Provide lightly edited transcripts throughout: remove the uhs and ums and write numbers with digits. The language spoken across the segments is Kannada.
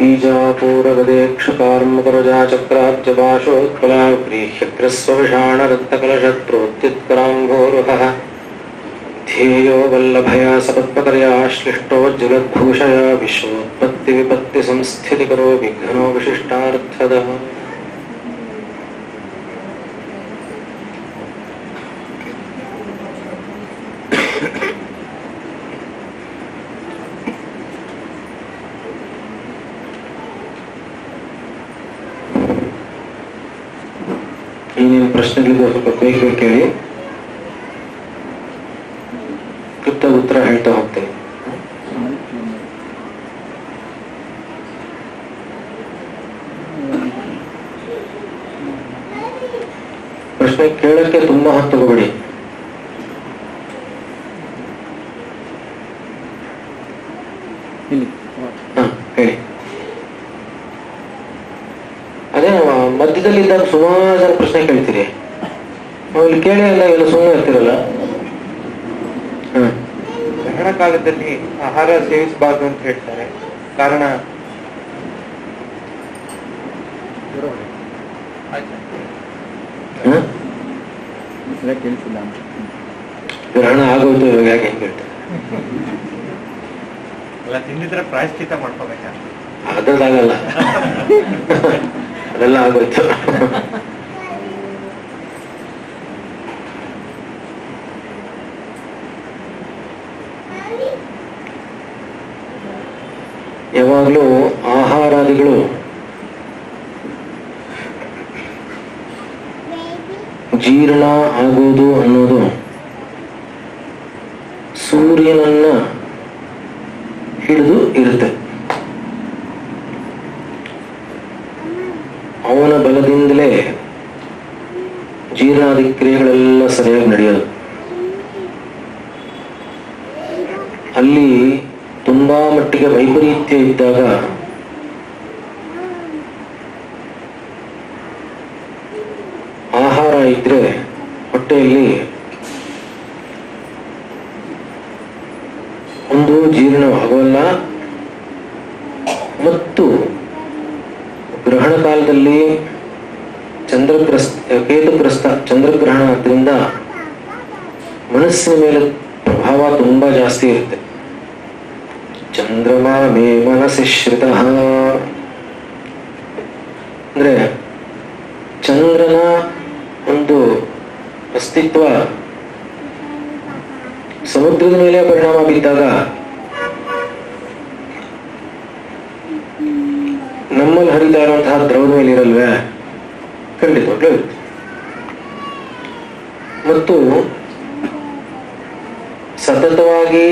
ईजापूरगदेक्षकार्मुकरजाचक्राब्जपाशोत्पलाव्रीह्यग्रस्वविषाणरक्तकलशत्रोत्युत्कराम्भोरुहः ध्येयो वल्लभया सपत्पकर्याश्लिष्टोज्जलद्भूषया विश्वोत्पत्तिविपत्तिसंस्थितिकरो विघ्नो विशिष्टार्थदः ಇನ್ನೇನು ಪ್ರಶ್ನೆಗಳಿಗೂ ಸ್ವಲ್ಪ ಬೇಗ ಕೇಳಿ ಕ್ಲಿಪ್ತ ಉತ್ತರ ಹೇಳ್ತಾ ಹೋಗ್ತೇನೆ. ಪ್ರಶ್ನೆ ಕೇಳಕ್ಕೆ ತುಂಬಾ ಹೊತ್ತು ತಗೋಬೇಡಿ. ಹೇಳಿ. ಅದೇ ಮಧ್ಯದಲ್ಲಿ ಇದ್ದಾಗ ಸುಮಾರು ಜನ ಪ್ರಶ್ನೆ ಕೇಳ್ತೀರಿ, ಇಲ್ಲಿ ಕೇಳಿ ಅಲ್ಲ, ಎಲ್ಲ ಸುಮ್ಮನೆ ಇರ್ತಿರಲ್ಲ. ಗ್ರಹಣ ಕಾಲದಲ್ಲಿ ಆಹಾರ ಸೇವಿಸಬಾರ್ದು ಅಂತ ಹೇಳ್ತಾರೆ. ಕಾರಣ ಗ್ರಹಣ ಆಗೋದು ಇವಾಗ ಯಾಕೆ ಹೆಂಗ್ ಹೇಳ್ತಾರೆ? ಎಲ್ಲ ತಿಂದಿದ್ರೆ ಪ್ರಾಯಶ್ಚಿತ್ತ ಮಾಡ್ಕೋಬೇಕಾ? ಅದ್ರದ್ದಾಗಲ್ಲ, ಅದೆಲ್ಲ ಆಗೋಯ್ತು. ಯಾವಾಗಲೂ ಆಹಾರಾದಿಗಳು ಜೀರ್ಣ ಆಗೋದು ಅನ್ನೋದು ಸೂರ್ಯನನ್ನ ಹಿಡಿದು ಇರುತ್ತೆ. ಅವನ ಬಲದಿಂದಲೇ ಜೀರ್ಣಾದಿ ಕ್ರಿಯೆಗಳೆಲ್ಲ ಸರಿಯಾಗಿ ನಡೆಯೋದು. ಅಲ್ಲಿ ತುಂಬಾ ಮಟ್ಟಿಗೆ ವೈಪರೀತ್ಯ ಇದ್ದಾಗ ಆಹಾರ ಇದ್ರೆ ಹೊಟ್ಟೆಯಲ್ಲಿ ಒಂದು ಜೀರ್ಣವಾಗಲ್ಲ. ಮತ್ತು ಗ್ರಹಣ ಕಾಲದಲ್ಲಿ ಕೇತುಗ್ರಸ್ತ ಚಂದ್ರಗ್ರಹಣ ಆದ್ರಿಂದ ಮನಸ್ಸಿನ ಮೇಲೆ ಪ್ರಭಾವ ತುಂಬಾ ಜಾಸ್ತಿ ಇರುತ್ತೆ. ಚಂದ್ರಮಾ ಮೇ ಮನಸ್ಸಿ ಶ್ರಿತಃ ಅಂದ್ರೆ ಚಂದ್ರನ ಒಂದು ಅಸ್ತಿತ್ವ ಸಮುದ್ರದ ಮೇಲೆ ಪರಿಣಾಮ ಬೀರಿದಾಗ ನಮ್ಮಲ್ಲಿ ಹರಿತಾ ಇರುವಂತಹ ದ್ರವದ ಮೇಲೆ ಇರಲ್ವೇ? ಖಂಡಿತವಾಗ್ಲೂ ಇರುತ್ತೆ. ಮತ್ತು ಸತತವಾಗಿ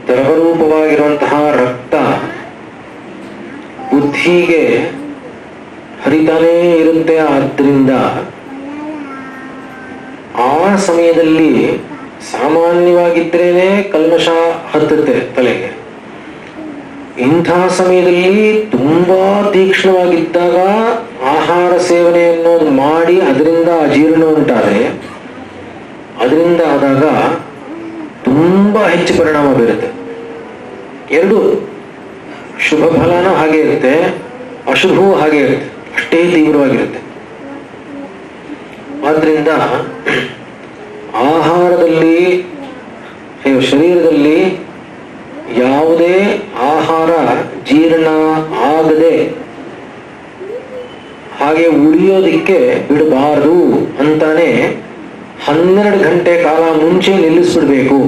ದ್ರವರೂಪವಾಗಿರುವಂತಹ ರಕ್ತ ಬುದ್ಧಿಗೆ ಹರಿತಾನೇ ಇರುತ್ತೆ. ಆದ್ರಿಂದ ಆ ಸಮಯದಲ್ಲಿ ಸಾಮಾನ್ಯವಾಗಿದ್ರೇನೆ ಕಲ್ಮಶ ಹತ್ತುತ್ತೆ ತಲೆಗೆ. ಇಂಥ ಸಮಯದಲ್ಲಿ ತುಂಬಾ ತೀಕ್ಷ್ಣವಾಗಿದ್ದಾಗ ಆಹಾರ ಸೇವನೆ ಅನ್ನೋದು ಮಾಡಿ ಅದರಿಂದ ಅಜೀರ್ಣ ಉಂಟಾದ್ರೆ ಅದರಿಂದ ಆದಾಗ ತುಂಬಾ ಹೆಚ್ಚು ಪರಿಣಾಮ ಬೀರುತ್ತೆ. ಎರಡು ಶುಭ ಫಲನೂ ಹಾಗೆ ಇರುತ್ತೆ, ಅಶುಭವೂ ಹಾಗೆ ಇರುತ್ತೆ, ಅಷ್ಟೇ ತೀವ್ರವಾಗಿರುತ್ತೆ. ಆದ್ರಿಂದ ಆಹಾರದಲ್ಲಿ ಶರೀರದಲ್ಲಿ ಯಾವುದೇ ಆಹಾರ ಜೀರ್ಣ ಆಗದೆ ಹಾಗೆ ಉಳಿಯೋದಿಕ್ಕೆ ಬಿಡಬಾರದು ಅಂತಾನೆ 12 ಗಂಟೆ ಕಾಲ ಮುಂಚೆ ನಿಲ್ಲಿಸ್ಬಿಡ್ಬೇಕು.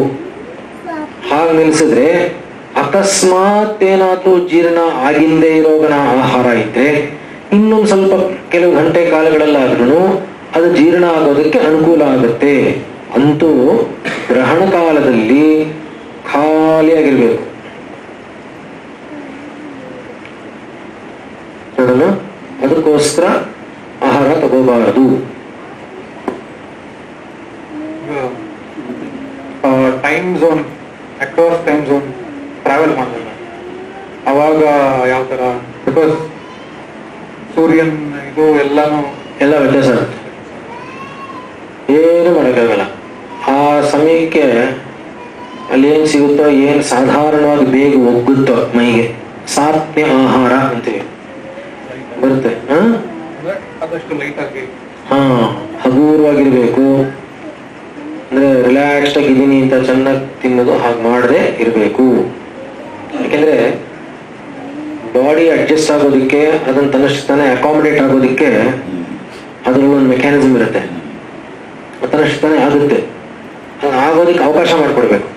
ಹಾಗೆ ನಿಲ್ಲಿಸಿದ್ರೆ ಅಕಸ್ಮಾತ್ ಏನಾದ್ರೂ ಜೀರ್ಣ ಆಗಿಲ್ಲದೆ ಇರೋಗನ ಆಹಾರ ಇದ್ರೆ ಇನ್ನೊಂದು ಸ್ವಲ್ಪ ಕೆಲವು ಗಂಟೆ ಕಾಲಗಳಲ್ಲಾದ್ರೂ ಅದು ಜೀರ್ಣ ಆಗೋದಕ್ಕೆ ಅನುಕೂಲ ಆಗುತ್ತೆ. ಅಂತೂ ಗ್ರಹಣ ಕಾಲದಲ್ಲಿ ಖಾಲಿಯಾಗಿರ್ಬೇಕು. ಅದಕ್ಕೋಸ್ಕರ ಆಹಾರ ತಗೋಬಾರದು. Time zone, across time zone travel ಮಾಡಲ್ಲ ಅವಾಗ ಯಾವ ತರ? ಬಿಕಾಸ್ ಸೂರ್ಯನ್ ಇದು ಎಲ್ಲ ವ್ಯತ್ಯಾಸ ಆಗುತ್ತೆ. ಏನು ಮಾಡೋಕ್ಕಾಗಲ್ಲ. ಆ ಸಮಯಕ್ಕೆ ಅಲ್ಲಿ ಏನ್ ಸಿಗುತ್ತೋ, ಏನ್ ಸಾಧಾರಣವಾಗಿ ಬೇಗ ಒಗ್ಗುತ್ತೋ ಮೈಗೆ ಸಾತ್ಮ್ಯ ಆಹಾರ ಅಂತೀವಿ, ಬರುತ್ತೆ. ಆದಷ್ಟು ಲೈಟ್ ಆಗಿ ಹಾ, ಹಗೂರವಾಗಿರ್ಬೇಕು, ಅಂದ್ರೆ ರಿಲ್ಯಾಕ್ಸ್ಡ್ ಆಗಿದ್ದೀನಿ ಅಂತ ಚೆನ್ನಾಗಿ ತಿನ್ನೋದು ಹಾಗೆ ಮಾಡದೆ ಇರಬೇಕು. ಯಾಕೆಂದ್ರೆ ಬಾಡಿ ಅಡ್ಜಸ್ಟ್ ಆಗೋದಕ್ಕೆ, ಅದನ್ನ ತನ್ನಷ್ಟು ತಾನೇ ಅಕಾಮಿಡೇಟ್ ಆಗೋದಕ್ಕೆ ಅದ್ರಲ್ಲಿ ಒಂದು ಮೆಕ್ಯಾನಿಸಮ್ ಇರುತ್ತೆ, ತನ್ನಷ್ಟು ತಾನೇ ಆಗುತ್ತೆ. ಆಗೋದಕ್ಕೆ ಅವಕಾಶ ಮಾಡಿಕೊಡ್ಬೇಕು.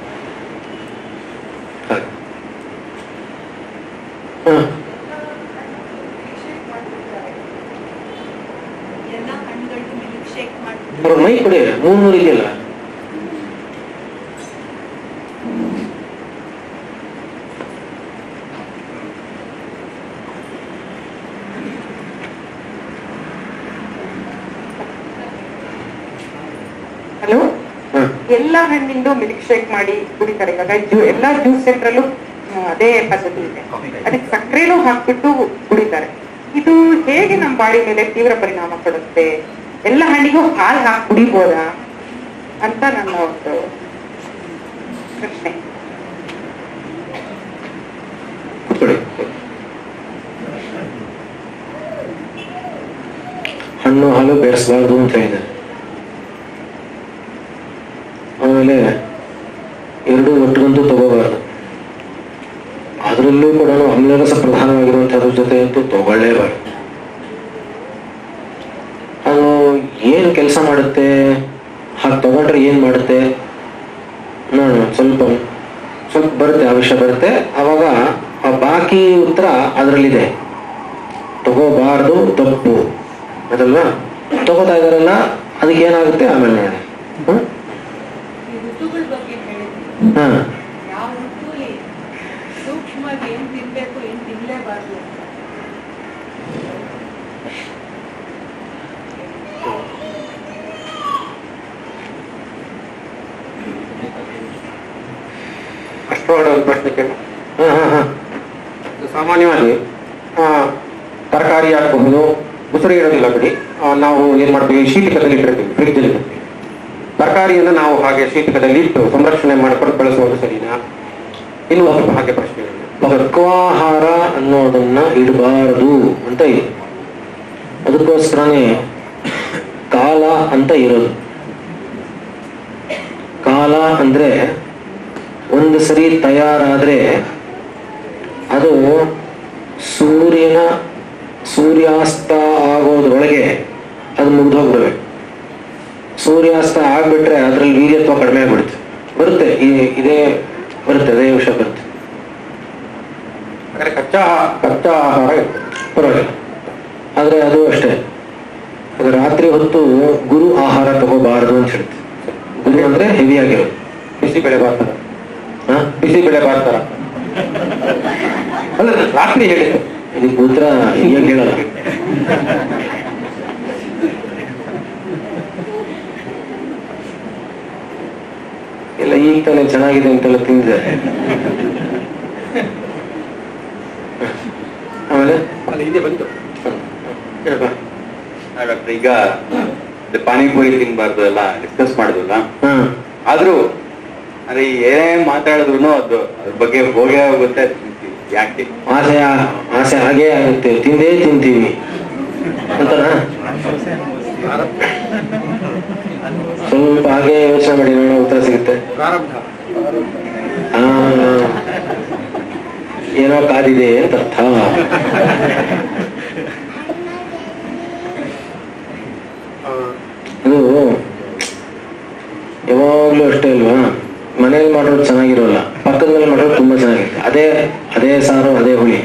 ಮೈ ಕೊಡಿ, 300 ಇದೆಯಲ್ಲ. ಹಲೋ, ಎಲ್ಲ ಹಣ್ಣಿಂದು ಮಿಲ್ಕ್ ಶೇಕ್ ಮಾಡಿ ಕುಡಿತಾರೆ. ಇವಾಗ ಎಲ್ಲಾ ಜ್ಯೂಸ್ ಸೆಂಟ್ರಲ್ಲೂ ಅದೇ ಪದ್ಧತಿ ಇದೆ. ಅದಕ್ಕೆ ಸಕ್ಕರೆನೂ ಹಾಕ್ಬಿಟ್ಟು ಕುಡಿತಾರೆ. ಇದು ಹೇಗೆ ನಮ್ಮ ಬಾಡಿ ಮೇಲೆ ತೀವ್ರ ಪರಿಣಾಮ ಕೊಡುತ್ತೆ? ಎಲ್ಲ ಹಣ್ಣಿಗೂ ಹಾಲು ಹಾಕಿ ಕುಡಿಬೋದಾ ಅಂತ ನನ್ನ ಒಂದು ಪ್ರಶ್ನೆ. ಹಣ್ಣು ಹಾಲು ಬೆರೆಸಬಾರ್ದು ಅಂತ ಇದೆ. ಆಮೇಲೆ ಎರಡೂ ಒಟ್ಟಿಗಂತೂ ತಗೋಬಾರ್ದು. ಅದರಲ್ಲೂ ಕೂಡ ಆಮ್ಲರಸ ಪ್ರಧಾನವಾಗಿರುವಂತದ್ರ ಜೊತೆ ಅಂತೂ ತಗೊಳ್ಳೇಬಾರ್ದು. ಅದು ಏನು ಕೆಲಸ ಮಾಡುತ್ತೆ, ಹಾಗೆ ತಗೊಂಡ್ರೆ ಏನ್ ಮಾಡುತ್ತೆ ನೋಡೋಣ. ಸ್ವಲ್ಪ ಸ್ವಲ್ಪ ಬರುತ್ತೆ, ಆ ವಿಷಯ ಬರುತ್ತೆ. ಅವಾಗ ಆ ಬಾಕಿ ಉತ್ತರ ಅದರಲ್ಲಿದೆ. ತಗೋಬಾರ್ದು ತಪ್ಪು ಅದಲ್ವಾ? ತಗೋತಾ ಇದಾರಲ್ಲ, ಅದಕ್ಕೆ ಏನಾಗುತ್ತೆ ಆಮೇಲೆ ನೋಡಿ. ಹಾ, ಅಷ್ಟೊಳಗಡೆ ಒಂದು ಪ್ರಶ್ನೆ ಕೇಳಿ. ಸಾಮಾನ್ಯವಾಗಿ ತರಕಾರಿ ಹಾಕಬಹುದು, ಮುಸುರಿ ಇರೋದಿಲ್ಲ ಬಿಡಿ. ನಾವು ಏನ್ ಮಾಡ್ತೀವಿ, ಶೀತಕದಲ್ಲಿ ಇಟ್ಟಿರ್ತೀವಿ, ಫ್ರಿಡ್ಜ್ ಅಲ್ಲಿ ಇರ್ತೀವಿ. ತರಕಾರಿಯನ್ನು ನಾವು ಹಾಗೆ ಶೀತಕದಲ್ಲಿ ಇಟ್ಟು ಸಂರಕ್ಷಣೆ ಮಾಡ್ಕೊಂಡು ಬಳಸುವುದು ಸರಿನಾ? ಇನ್ನು ಸ್ವಲ್ಪ ಹಾಗೆ ಪ್ರಶ್ನೆ. ಪಕ್ವಾಹಾರ ಅನ್ನೋದನ್ನ ಇಡಬಾರದು ಅಂತ ಇದೆ. ಅದಕ್ಕೋಸ್ಕರನೇ ಕಾಲ ಅಂತ ಇರೋದು. ಕಾಲ ಅಂದ್ರೆ ಒಂದು ಸರಿ ತಯಾರಾದ್ರೆ ಅದು ಸೂರ್ಯಾಸ್ತ ಆಗೋದ್ರೊಳಗೆ ಅದು ಮುಗ್ದೋಗ್ಬಿಡ್ಬೇಕು. ಸೂರ್ಯಾಸ್ತ ಆಗ್ಬಿಟ್ರೆ ಅದ್ರಲ್ಲಿ ವೀರ್ಯತ್ವ ಕಡಿಮೆ ಆಗ್ಬಿಡುತ್ತೆ. ಬರುತ್ತೆ, ಇದೇ ಬರುತ್ತೆ, ಅದೇ ವಿಷಯ ಬರುತ್ತೆ. ಕಚ್ಚಾ ಆಹಾರ ಪರವಾಗಿಲ್ಲ, ಆದ್ರೆ ಅದು ಅಷ್ಟೇ. ಅದು ರಾತ್ರಿ ಹೊತ್ತು ಗುರು ಆಹಾರ ತಗೋಬಾರದು ಅಂತ ಹೇಳುತ್ತೆ. ಗುರು ಅಂದ್ರೆ ಹೆವಿ ಆಗಿರೋದು. ಬಿಸಿಬೇಳೆ ಬಾರ್ತಾರ, ಬಿಸಿಬೇಳೆ ಬಾರ್ತಾರ ಅಲ್ಲ, ರಾತ್ರಿ ಹೇಳಿದ್ದು. ಇದಕ್ಕೆ ಉತ್ತರ ಈಗ ಹೇಳಲ್ಲ. ಎಲ್ಲ ಈಗ ತಾನೇ ಚೆನ್ನಾಗಿದೆ ಅಂತೆಲ್ಲ ತಿಂದಿದ್ದಾರೆ. ಆಮೇಲೆ ಅಲ್ಲ, ಇದೇ ಬಂತು. ಡಾಕ್ಟರ್, ಈಗ ಪಾನಿಪುರಿ ತಿನ್ಬಾರ್ದು ಎಲ್ಲ ಡಿಸ್ಕಸ್ ಮಾಡುದಲ್ಲ, ಆದ್ರೂ ಅಂದ್ರೆ ಏನೇ ಮಾತಾಡಿದ್ರು ಅದು ಅದ್ರ ಬಗ್ಗೆ ಹೋಗೇ ಹೋಗುತ್ತೆ. ಯಾಕೆ ಆಸೆ ಹಾಗೇ ಆಗುತ್ತೆ, ತಿಂದೇ ತಿಂತೀವಿ ಅಂತನಾ? ಸ್ವಲ್ಪ ಹಾಗೆ ಯೋಚನೆ ಮಾಡಿ ನೋಡೋ ಉತ್ತರ ಸಿಗುತ್ತೆ. ಏನೋ ಕಾದಿದೆ ಅಂತ ಅರ್ಥ. ಅದು ಯಾವಾಗ್ಲೂ ಅಷ್ಟೇ ಅಲ್ವಾ? ಮನೇಲಿ ಮಾಡೋದು ಚೆನ್ನಾಗಿರೋಲ್ಲ, ಪಕ್ಕದಲ್ಲಿ ಮಾಡೋದು ತುಂಬಾ ಚೆನ್ನಾಗಿರುತ್ತೆ. ಅದೇ ಸಾರು, ಅದೇ ಹುಳಿ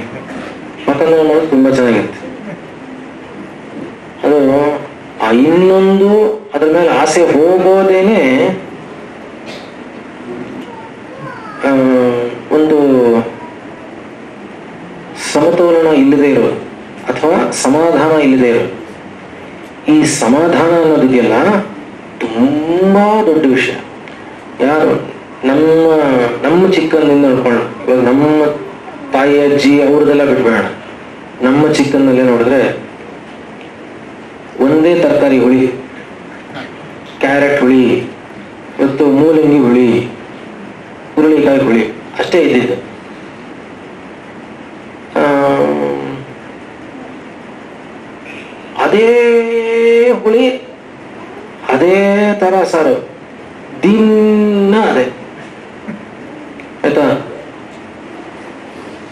ಪಕ್ಕದಲ್ಲಿ ಮಾಡೋದು ತುಂಬಾ ಚೆನ್ನಾಗಿರುತ್ತೆ. ಅದು ಇನ್ನೊಂದು ಅದ್ರ ಮೇಲೆ ಆಸೆ ಹೋಗೋದೇನೆ ಒಂದು ಸಮತೋಲನ ಇಲ್ಲದೆ ಇರೋದು ಅಥವಾ ಸಮಾಧಾನ ಇಲ್ಲದೆ ಇರೋದು. ಈ ಸಮಾಧಾನ ಅನ್ನೋದಿದೆಯಲ್ಲ ತುಂಬಾ ದೊಡ್ಡ ವಿಷಯ. ಯಾರು ನಮ್ಮ ಚಿಕ್ಕಂದಿಂದ ನೋಡ್ಕೊಳ್ಳೋಣ. ಇವಾಗ ನಮ್ಮ ತಾಯಿ ಅಜ್ಜಿ ಅವ್ರದೆಲ್ಲ ಬಿಟ್ಬೇಡ. ನಮ್ಮ ಚಿಕ್ಕನ್ನಲ್ಲೇ ನೋಡಿದ್ರೆ ಒಂದೇ ತರಕಾರಿ ಹುಳಿ, ಕ್ಯಾರೆಟ್ ಹುಳಿ ಮತ್ತು ಮೂಲಂಗಿ ಹುಳಿ, ಹುರುಳಿಕಾಯಿ ಹುಳಿ ಅಷ್ಟೇ ಇದ್ದಿದ್ದು. ಹುಳಿ, ಅದೇ ತರ ಸಾರು, ದಿನ ಅದೇ. ಆಯ್ತಾ?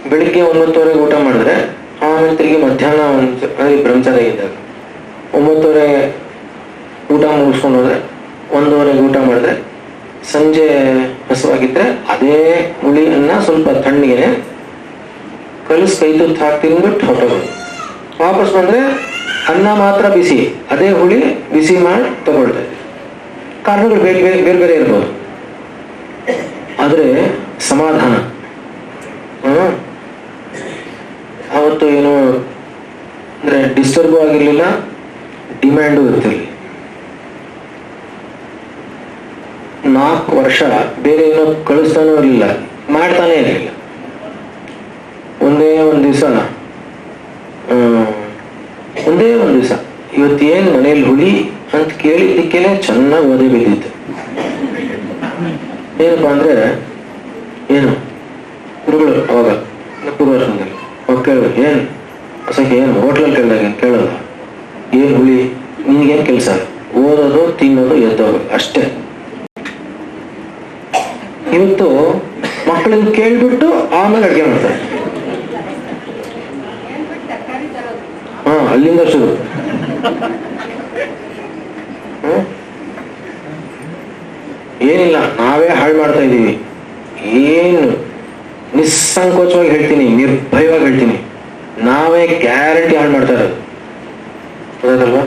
ಬೆಳಿಗ್ಗೆ 9:30 ಊಟ ಮಾಡಿದ್ರೆ ಆಮೇಲೆ ತಿರುಗಿ ಮಧ್ಯಾಹ್ನ ಬ್ರಹ್ಮಚಾರಿ ಇದ್ದಾಗ 9:30 ಊಟ ಮುಗಿಸ್ಕೊಂಡು ಹೋದ್ರೆ 1:15 ಊಟ ಮಾಡಿದ್ರೆ ಸಂಜೆ ಹಸುವಾಗಿದ್ರೆ ಅದೇ ಹುಳಿಯನ್ನ ಸ್ವಲ್ಪ ತಣ್ಣಗೆ ಕಲಿಸ್ ಕೈ ತುತ್ತು ಹಾಕಿ ತಿಂದ್ಬಿಟ್ಟು ಹೊಟ್ಟೋಗೋದು. ವಾಪಸ್ ಬಂದ್ರೆ ಅನ್ನ ಮಾತ್ರ ಬಿಸಿ, ಅದೇ ಹುಳಿ ಬಿಸಿ ಮಾಡಿ ತಗೊಳ್ತೇವೆ. ಕಾರಣಗಳು ಬೇರೆ ಬೇರೆ ಬೇರೆ ಇರ್ಬೋದು, ಆದ್ರೆ ಸಮಾಧಾನ. ಅವತ್ತು ಏನು ಅಂದ್ರೆ ಡಿಸ್ಟರ್ಬು ಆಗಿರ್ಲಿಲ್ಲ, ಡಿಮ್ಯಾಂಡು ಇರ್ತಿರ್ಲಿ. 4 ವರ್ಷ ಬೇರೆ ಏನೋ ಕಳಿಸ್ತಾನೂ ಇರಲಿಲ್ಲ, ಮಾಡ್ತಾನೆ ಇರಲಿಲ್ಲ. ಒಂದೇ ಒಂದು ದಿವಸ ಇವತ್ತೇನು ಮನೇಲಿ ಹುಳಿ ಅಂತ ಕೇಳಿದ್ದಕ್ಕೇನೆ ಚೆನ್ನಾಗಿ ಓದೇ ಬಿದ್ದಿತ್ತು. ಏನಪ್ಪಾ ಅಂದ್ರೆ ಏನು ಗುರುಗಳು ಅವಾಗ 4 ವರ್ಷದಲ್ಲಿ ಅವಾಗ ಕೇಳಿದ್ರು, ಏನ್ ಅಸಕ್ಕೆ ಏನು ಹೋಟ್ಲಲ್ಲಿ ಕೇಳಿದಾಗ ಏನು ಕೇಳೋದ, ಏನ್ ಹುಳಿ, ನಿನ್ಗೇನ್ ಕೆಲಸ, ಓದೋದು ತಿನ್ನೋದು ಎದ್ದೋದು ಅಷ್ಟೇ. ಇವತ್ತು ಮಕ್ಕಳನ್ನ ಕೇಳ್ಬಿಟ್ಟು ಆಮೇಲೆ ಅಡ್ಗೆ ಮಾಡ್ತಾರೆ. ಅಲ್ಲಿಂದ ಶುರು. ಏನಿಲ್ಲ, ನಾವೇ ಹಾಳು ಮಾಡ್ತಾ ಇದ್ದೀವಿ. ಏನು ನಿಸ್ಸಂಕೋಚವಾಗಿ ಹೇಳ್ತೀನಿ, ನಿರ್ಭಯವಾಗಿ ಹೇಳ್ತೀನಿ, ನಾವೇ ಗ್ಯಾರಂಟಿ ಹಾಳು ಮಾಡ್ತಾ ಇರೋದು. ಗೊತ್ತಾಯ್ತಲ್ವಾ?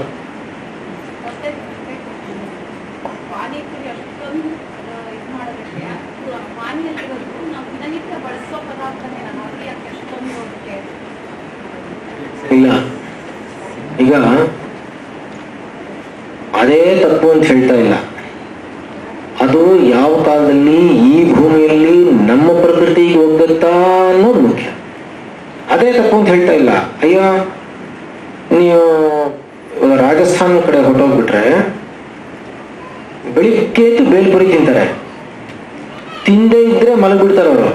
ಇಲ್ಲ, ಈಗ ಅದೇ ತಪ್ಪು ಅಂತ ಹೇಳ್ತಾ ಇಲ್ಲ. ಅದು ಯಾವ ಕಾಲದಲ್ಲಿ ಈ ಭೂಮಿಯಲ್ಲಿ ನಮ್ಮ ಪ್ರಕೃತಿಗೆ ಹೋಗುತ್ತಾ ಅನ್ನೋದು ಮುಖ್ಯ. ಅದೇ ತಪ್ಪು ಅಂತ ಹೇಳ್ತಾ ಇಲ್ಲ. ಅಯ್ಯೋ, ನೀವು ರಾಜಸ್ಥಾನ ಕಡೆ ಹೊರಟೋಗ್ಬಿಟ್ರೆ ಬೆಳಿಗ್ಗೆ ಎದ್ದು ಬೇಲ್ಪುರಿ ತಿಂತಾರೆ, ತಿಂದೇ ಇದ್ರೆ ಮಲಗ್ಬಿಡ್ತಾರೆ ಅವರು.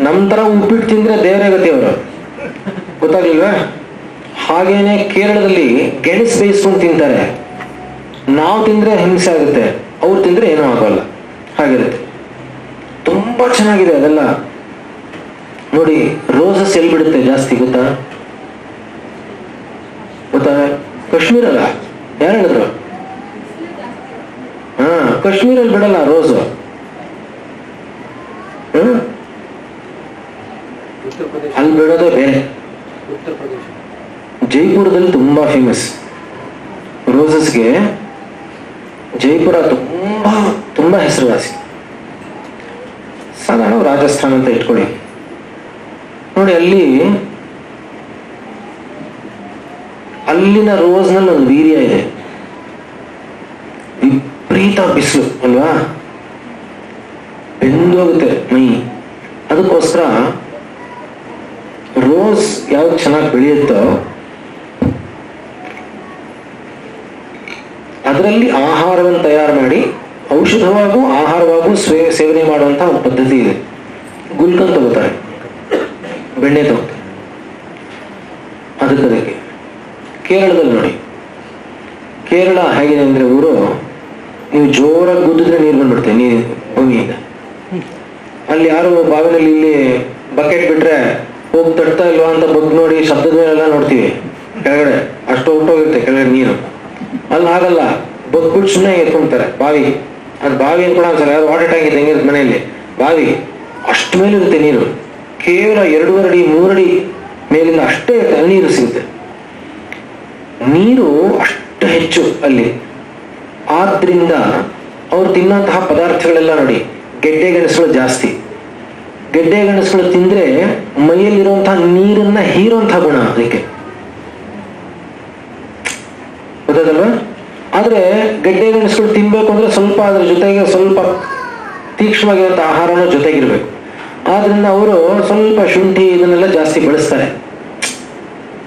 ನಮ್ ತರ ಉಪ್ಪಿಟ್ಟು ತಿಂದ್ರೆ ದೇವರೇ ಗತಿ ಅವರು. ಗೊತ್ತಾಗ್ಲಿಲ್ವಾ? ಹಾಗೇನೆ ಕೇರಳದಲ್ಲಿ ಗೆಣಸು ಬೇಯಿಸ್ಕೊಂಡು ತಿಂತಾರೆ. ನಾವು ತಿಂದ್ರೆ ಹಿಂಸೆ ಆಗುತ್ತೆ, ಅವ್ರು ತಿಂದ್ರೆ ಏನೂ ಆಗೋಲ್ಲ, ಹಾಗಿರುತ್ತೆ. ತುಂಬಾ ಚೆನ್ನಾಗಿದೆ ಅದೆಲ್ಲ ನೋಡಿ. ರೋಸಸ್ ಎಲ್ಲಿ ಬಿಡುತ್ತೆ ಜಾಸ್ತಿ ಗೊತ್ತಾ? ಕಾಶ್ಮೀರ ಅಲ್ಲ, ಯಾರು ಹೇಳಿದ್ರು? ಕಾಶ್ಮೀರಲ್ಲಿ ಬಿಡಲ್ಲ ರೋಸು. ಅಲ್ಲಿ ಬಿಡೋದೇ ಬೇರೆ. ಜೈಪುರದಲ್ಲಿ ತುಂಬಾ ಫೇಮಸ್ ರೋಸಸ್ಗೆ. ಜೈಪುರ ತುಂಬಾ ತುಂಬಾ ಹೆಸರುವಾಸಿ. ಸಾಧಾರಣ ರಾಜಸ್ಥಾನ ಅಂತ ಇಟ್ಕೊಳ್ಳಿ ನೋಡಿ. ಅಲ್ಲಿನ ರೋಸ್ನಲ್ಲಿ ಒಂದು ವೀರ್ಯ ಇದೆ, ವಿಪರೀತ ಬಿಸಿಲು ಅಲ್ವಾ, ಬೆಂದೋಗುತ್ತೆ ಮೈ. ಅದಕ್ಕೋಸ್ಕರ ರೋಸ್ ಯಾವ್ದು ಚೆನ್ನಾಗಿ ಬೆಳೆಯುತ್ತೋ ಅದರಲ್ಲಿ ಆಹಾರವನ್ನು ತಯಾರು ಮಾಡಿ ಔಷಧವಾಗೂ ಆಹಾರವಾಗೂ ಸೇವನೆ ಮಾಡುವಂತ ಒಂದು ಪದ್ಧತಿ ಇದೆ. ಗುಲ್ಕನ್ ತಗೋತಾರೆ, ಬೆಣ್ಣೆ ತಗೋತಾರೆ. ಅದಕ್ಕೆ ಕೇರಳದಲ್ಲಿ ನೋಡಿ, ಕೇರಳ ಹೇಗಿದೆ ಅಂದ್ರೆ ಊರು, ನೀವು ಜೋರಾಗಿ ಗುದ್ದಿದ್ರೆ ನೀರು ಬಂದ್ಬಿಡುತ್ತೆ ನೀರು ಭೂಮಿಯಿಂದ. ಅಲ್ಲಿ ಯಾರು ಬಾವಿನಲ್ಲಿ ಇಲ್ಲಿ ಬಕೆಟ್ ಬಿಟ್ರೆ ಹೋಗಿ ತಟ್ತಾ ಇಲ್ವಾ ಅಂತ ಬಗ್ ನೋಡಿ ಶಬ್ದದ ಮೇಲೆಲ್ಲ ನೋಡ್ತೀವಿ, ಕೆಳಗಡೆ ಅಷ್ಟು ಹೊಟ್ಟೋಗಿರುತ್ತೆ ಕೆಳಗಡೆ ನೀರು. ಅಲ್ಲಿ ಹಾಗಲ್ಲ, ಬಗ್ಬಿಟ್ಟು ಸುಮ್ಮನೆ ಎತ್ಕೊಂತಾರೆ ಬಾವಿ. ಅದು ಬಾವಿ ಎತ್ಕೊಳ ಅನ್ಸಲ್ಲ, ಯಾರು ವಾಟರ್ ಟ್ಯಾಂಕ್ ಇದೆ ಹೆಂಗಿರುತ್ತೆ ಮನೆಯಲ್ಲಿ, ಬಾವಿ ಅಷ್ಟು ಮೇಲಿರುತ್ತೆ ನೀರು. ಕೇವಲ 2.5 ಅಡಿ 3 ಅಡಿ ಮೇಲಿಂದ ಅಷ್ಟೇ ನೀರು ಸಿಗುತ್ತೆ. ನೀರು ಅಷ್ಟು ಹೆಚ್ಚು ಅಲ್ಲಿ. ಆದ್ರಿಂದ ಅವ್ರು ತಿನ್ನೋಂತಹ ಪದಾರ್ಥಗಳೆಲ್ಲ ನೋಡಿ, ಗೆಡ್ಡೆ ಗೆಣಸುಗಳು ಜಾಸ್ತಿ. ಗೆಡ್ಡೆ ಗೆಣಸುಗಳು ತಿಂದ್ರೆ ಮೈಯಲ್ಲಿರುವಂತಹ ನೀರನ್ನ ಹೀರುವಂತಹ ಗುಣ ಅದಕ್ಕೆ, ಗೊತ್ತಲ್ವಾ? ಆದ್ರೆ ಗೆಡ್ಡೆ ಗೆಣಸುಗಳು ತಿನ್ಬೇಕು ಅಂದ್ರೆ ಸ್ವಲ್ಪ ಅದ್ರ ಜೊತೆಗೆ ಸ್ವಲ್ಪ ತೀಕ್ಷ್ಣವಾಗಿರುವಂತಹ ಆಹಾರನ ಜೊತೆಗಿರ್ಬೇಕು. ಆದ್ರಿಂದ ಅವರು ಸ್ವಲ್ಪ ಶುಂಠಿ ಇದನ್ನೆಲ್ಲ ಜಾಸ್ತಿ ಬಳಸ್ತಾರೆ.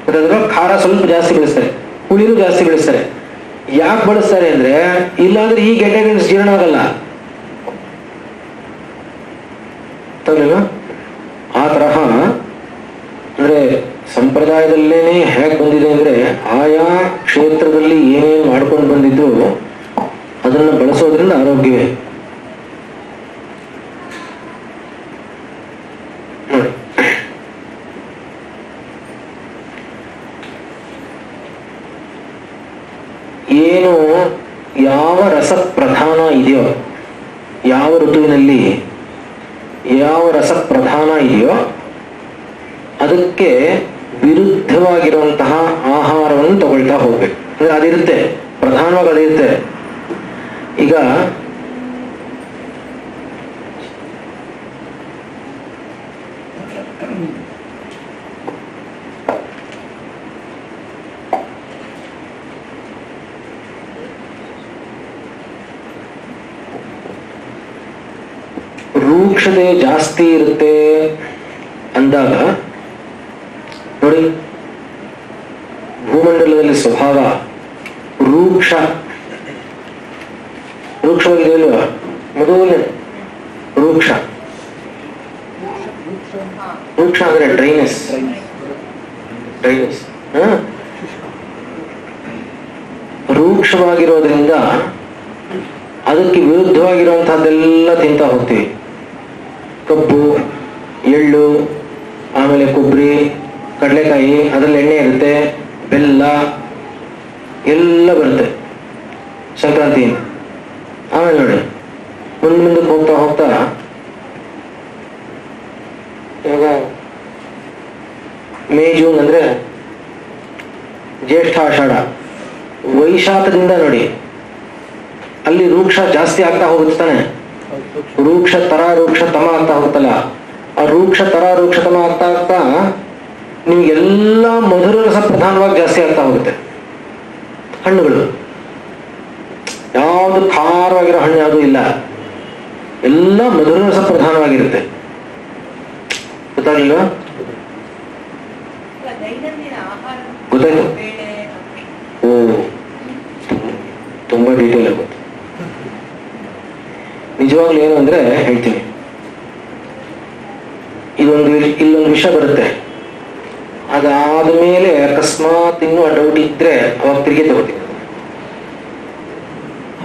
ಗೊತ್ತಾದ್ರೂ ಖಾರ ಸ್ವಲ್ಪ ಜಾಸ್ತಿ ಬೆಳೆಸ್ತಾರೆ, ಹುಳಿನೂ ಜಾಸ್ತಿ ಬೆಳೆಸ್ತಾರೆ. ಯಾಕೆ ಬಳಸ್ತಾರೆ ಅಂದ್ರೆ, ಇಲ್ಲಾಂದ್ರೆ ಈ ಗೆಡ್ಡೆ ಗೆಣಸು ಜೀರ್ಣ ಆಗಲ್ಲ. ಆ ತರಹ ಅಂದ್ರೆ ಸಂಪ್ರದಾಯದಲ್ಲೇನೆ ಹೇಗೆ ಬಂದಿದೆ ಅಂದ್ರೆ, ಆಯಾ ಕ್ಷೇತ್ರದಲ್ಲಿ ಏನೇ ಹೇಗೆ ನೋಡಿ. ಏನು ಯಾವ ರಸ ಪ್ರಧಾನ ಇದೆಯೋ, ಯಾವ ಋತುವಿನಲ್ಲಿ ಯಾವ ರಸ ಪ್ರಧಾನ ಇದೆಯೋ ಅದಕ್ಕೆ ವಿರುದ್ಧವಾಗಿರುವಂತಹ ಆಹಾರವನ್ನು ತಗೊಳ್ತಾ ಹೋಗ್ಬೇಕು. ಅಂದ್ರೆ ಅದಿರುತ್ತೆ, ಪ್ರಧಾನವಾಗಿ ಅದಿರುತ್ತೆ. ಈಗ ರೂಕ್ಷತೆ ಜಾಸ್ತಿ ಇರುತ್ತೆ ಅಂದಾಗ ನೋಡಿ, ಭೂಮಂಡಲದಲ್ಲಿ ಸ್ವಭಾವ ರೂಕ್ಷವಾಗಿದೆ ಅಲ್ವಾ? ಮೊದಲನೇ ರೂಕ್ಷ ಅಂದ್ರೆ ಡ್ರೈನೆಸ್. ರೂಕ್ಷವಾಗಿರೋದ್ರಿಂದ ಅದಕ್ಕೆ ವಿರುದ್ಧವಾಗಿರುವಂತಹದ್ದೆಲ್ಲ ತಿಂತಾ ಹೋಗ್ತೀವಿ. ಕಬ್ಬು, ಎಳ್ಳು, ಆಮೇಲೆ ಕೊಬ್ಬರಿ, ಕಡಲೆಕಾಯಿ, ಅದರಲ್ಲಿ ಎಣ್ಣೆ ಇರುತ್ತೆ, ಬೆಲ್ಲ ಎಲ್ಲ ಬರುತ್ತೆ ಸಂಕ್ರಾಂತಿಯಿಂದ. ಆಮೇಲೆ ನೋಡಿ ಮುಂದಕ್ಕೆ ಹೋಗ್ತಾ ಹೋಗ್ತಾ ಇವಾಗ ಮೇ ಜೂನ್ ಅಂದ್ರೆ ಜ್ಯೇಷ್ಠ ಆಷಾಢ, ವೈಶಾಖದಿಂದ ನೋಡಿ ಅಲ್ಲಿ ರೂಕ್ಷ ಜಾಸ್ತಿ ಆಗ್ತಾ ಹೋಗುತ್ತೆ ತಾನೆ. ರೂಕ್ಷ ತರ ರೂಕ್ಷ ತಮ ಆಗ್ತಾ ಹೋಗುತ್ತಲ್ಲ, ಆ ರೂಕ್ಷ ತರ ರೂಕ್ಷ ತಮ ಆಗ್ತಾ ಆಗ್ತಾ ನಿಮ್ಗೆಲ್ಲ ಮಧುರ ರಸ ಪ್ರಧಾನವಾಗಿ ಜಾಸ್ತಿ ಆಗ್ತಾ ಹೋಗುತ್ತೆ. ಹಣ್ಣುಗಳು ಯಾವುದು ಖಾರವಾಗಿರೋ ಹಣ್ಣು ಯಾವುದು ಇಲ್ಲ, ಎಲ್ಲ ಮಧುರ ರಸ ಪ್ರಧಾನವಾಗಿರುತ್ತೆ. ಗೊತ್ತಾಗ್ಲಿಲ್ವಾ? ಗೊತ್ತಾಯ್ತು? ಓ, ತುಂಬಾ ಡೀಟೇಲ್ ಆಗುತ್ತೆ. ನಿಜವಾಗ್ಲೂ ಏನು ಅಂದ್ರೆ ಹೇಳ್ತೀನಿ, ಇಲ್ಲೊಂದು ವಿಷಯ ಬರುತ್ತೆ, ಅದಾದ ಮೇಲೆ ಅಕಸ್ಮಾತ್ ಇನ್ನೂ ಆ ಡೌಟ್ ಇದ್ರೆ ಅವಾಗ ತಿರುಗಿ ತಗೋತೀನಿ.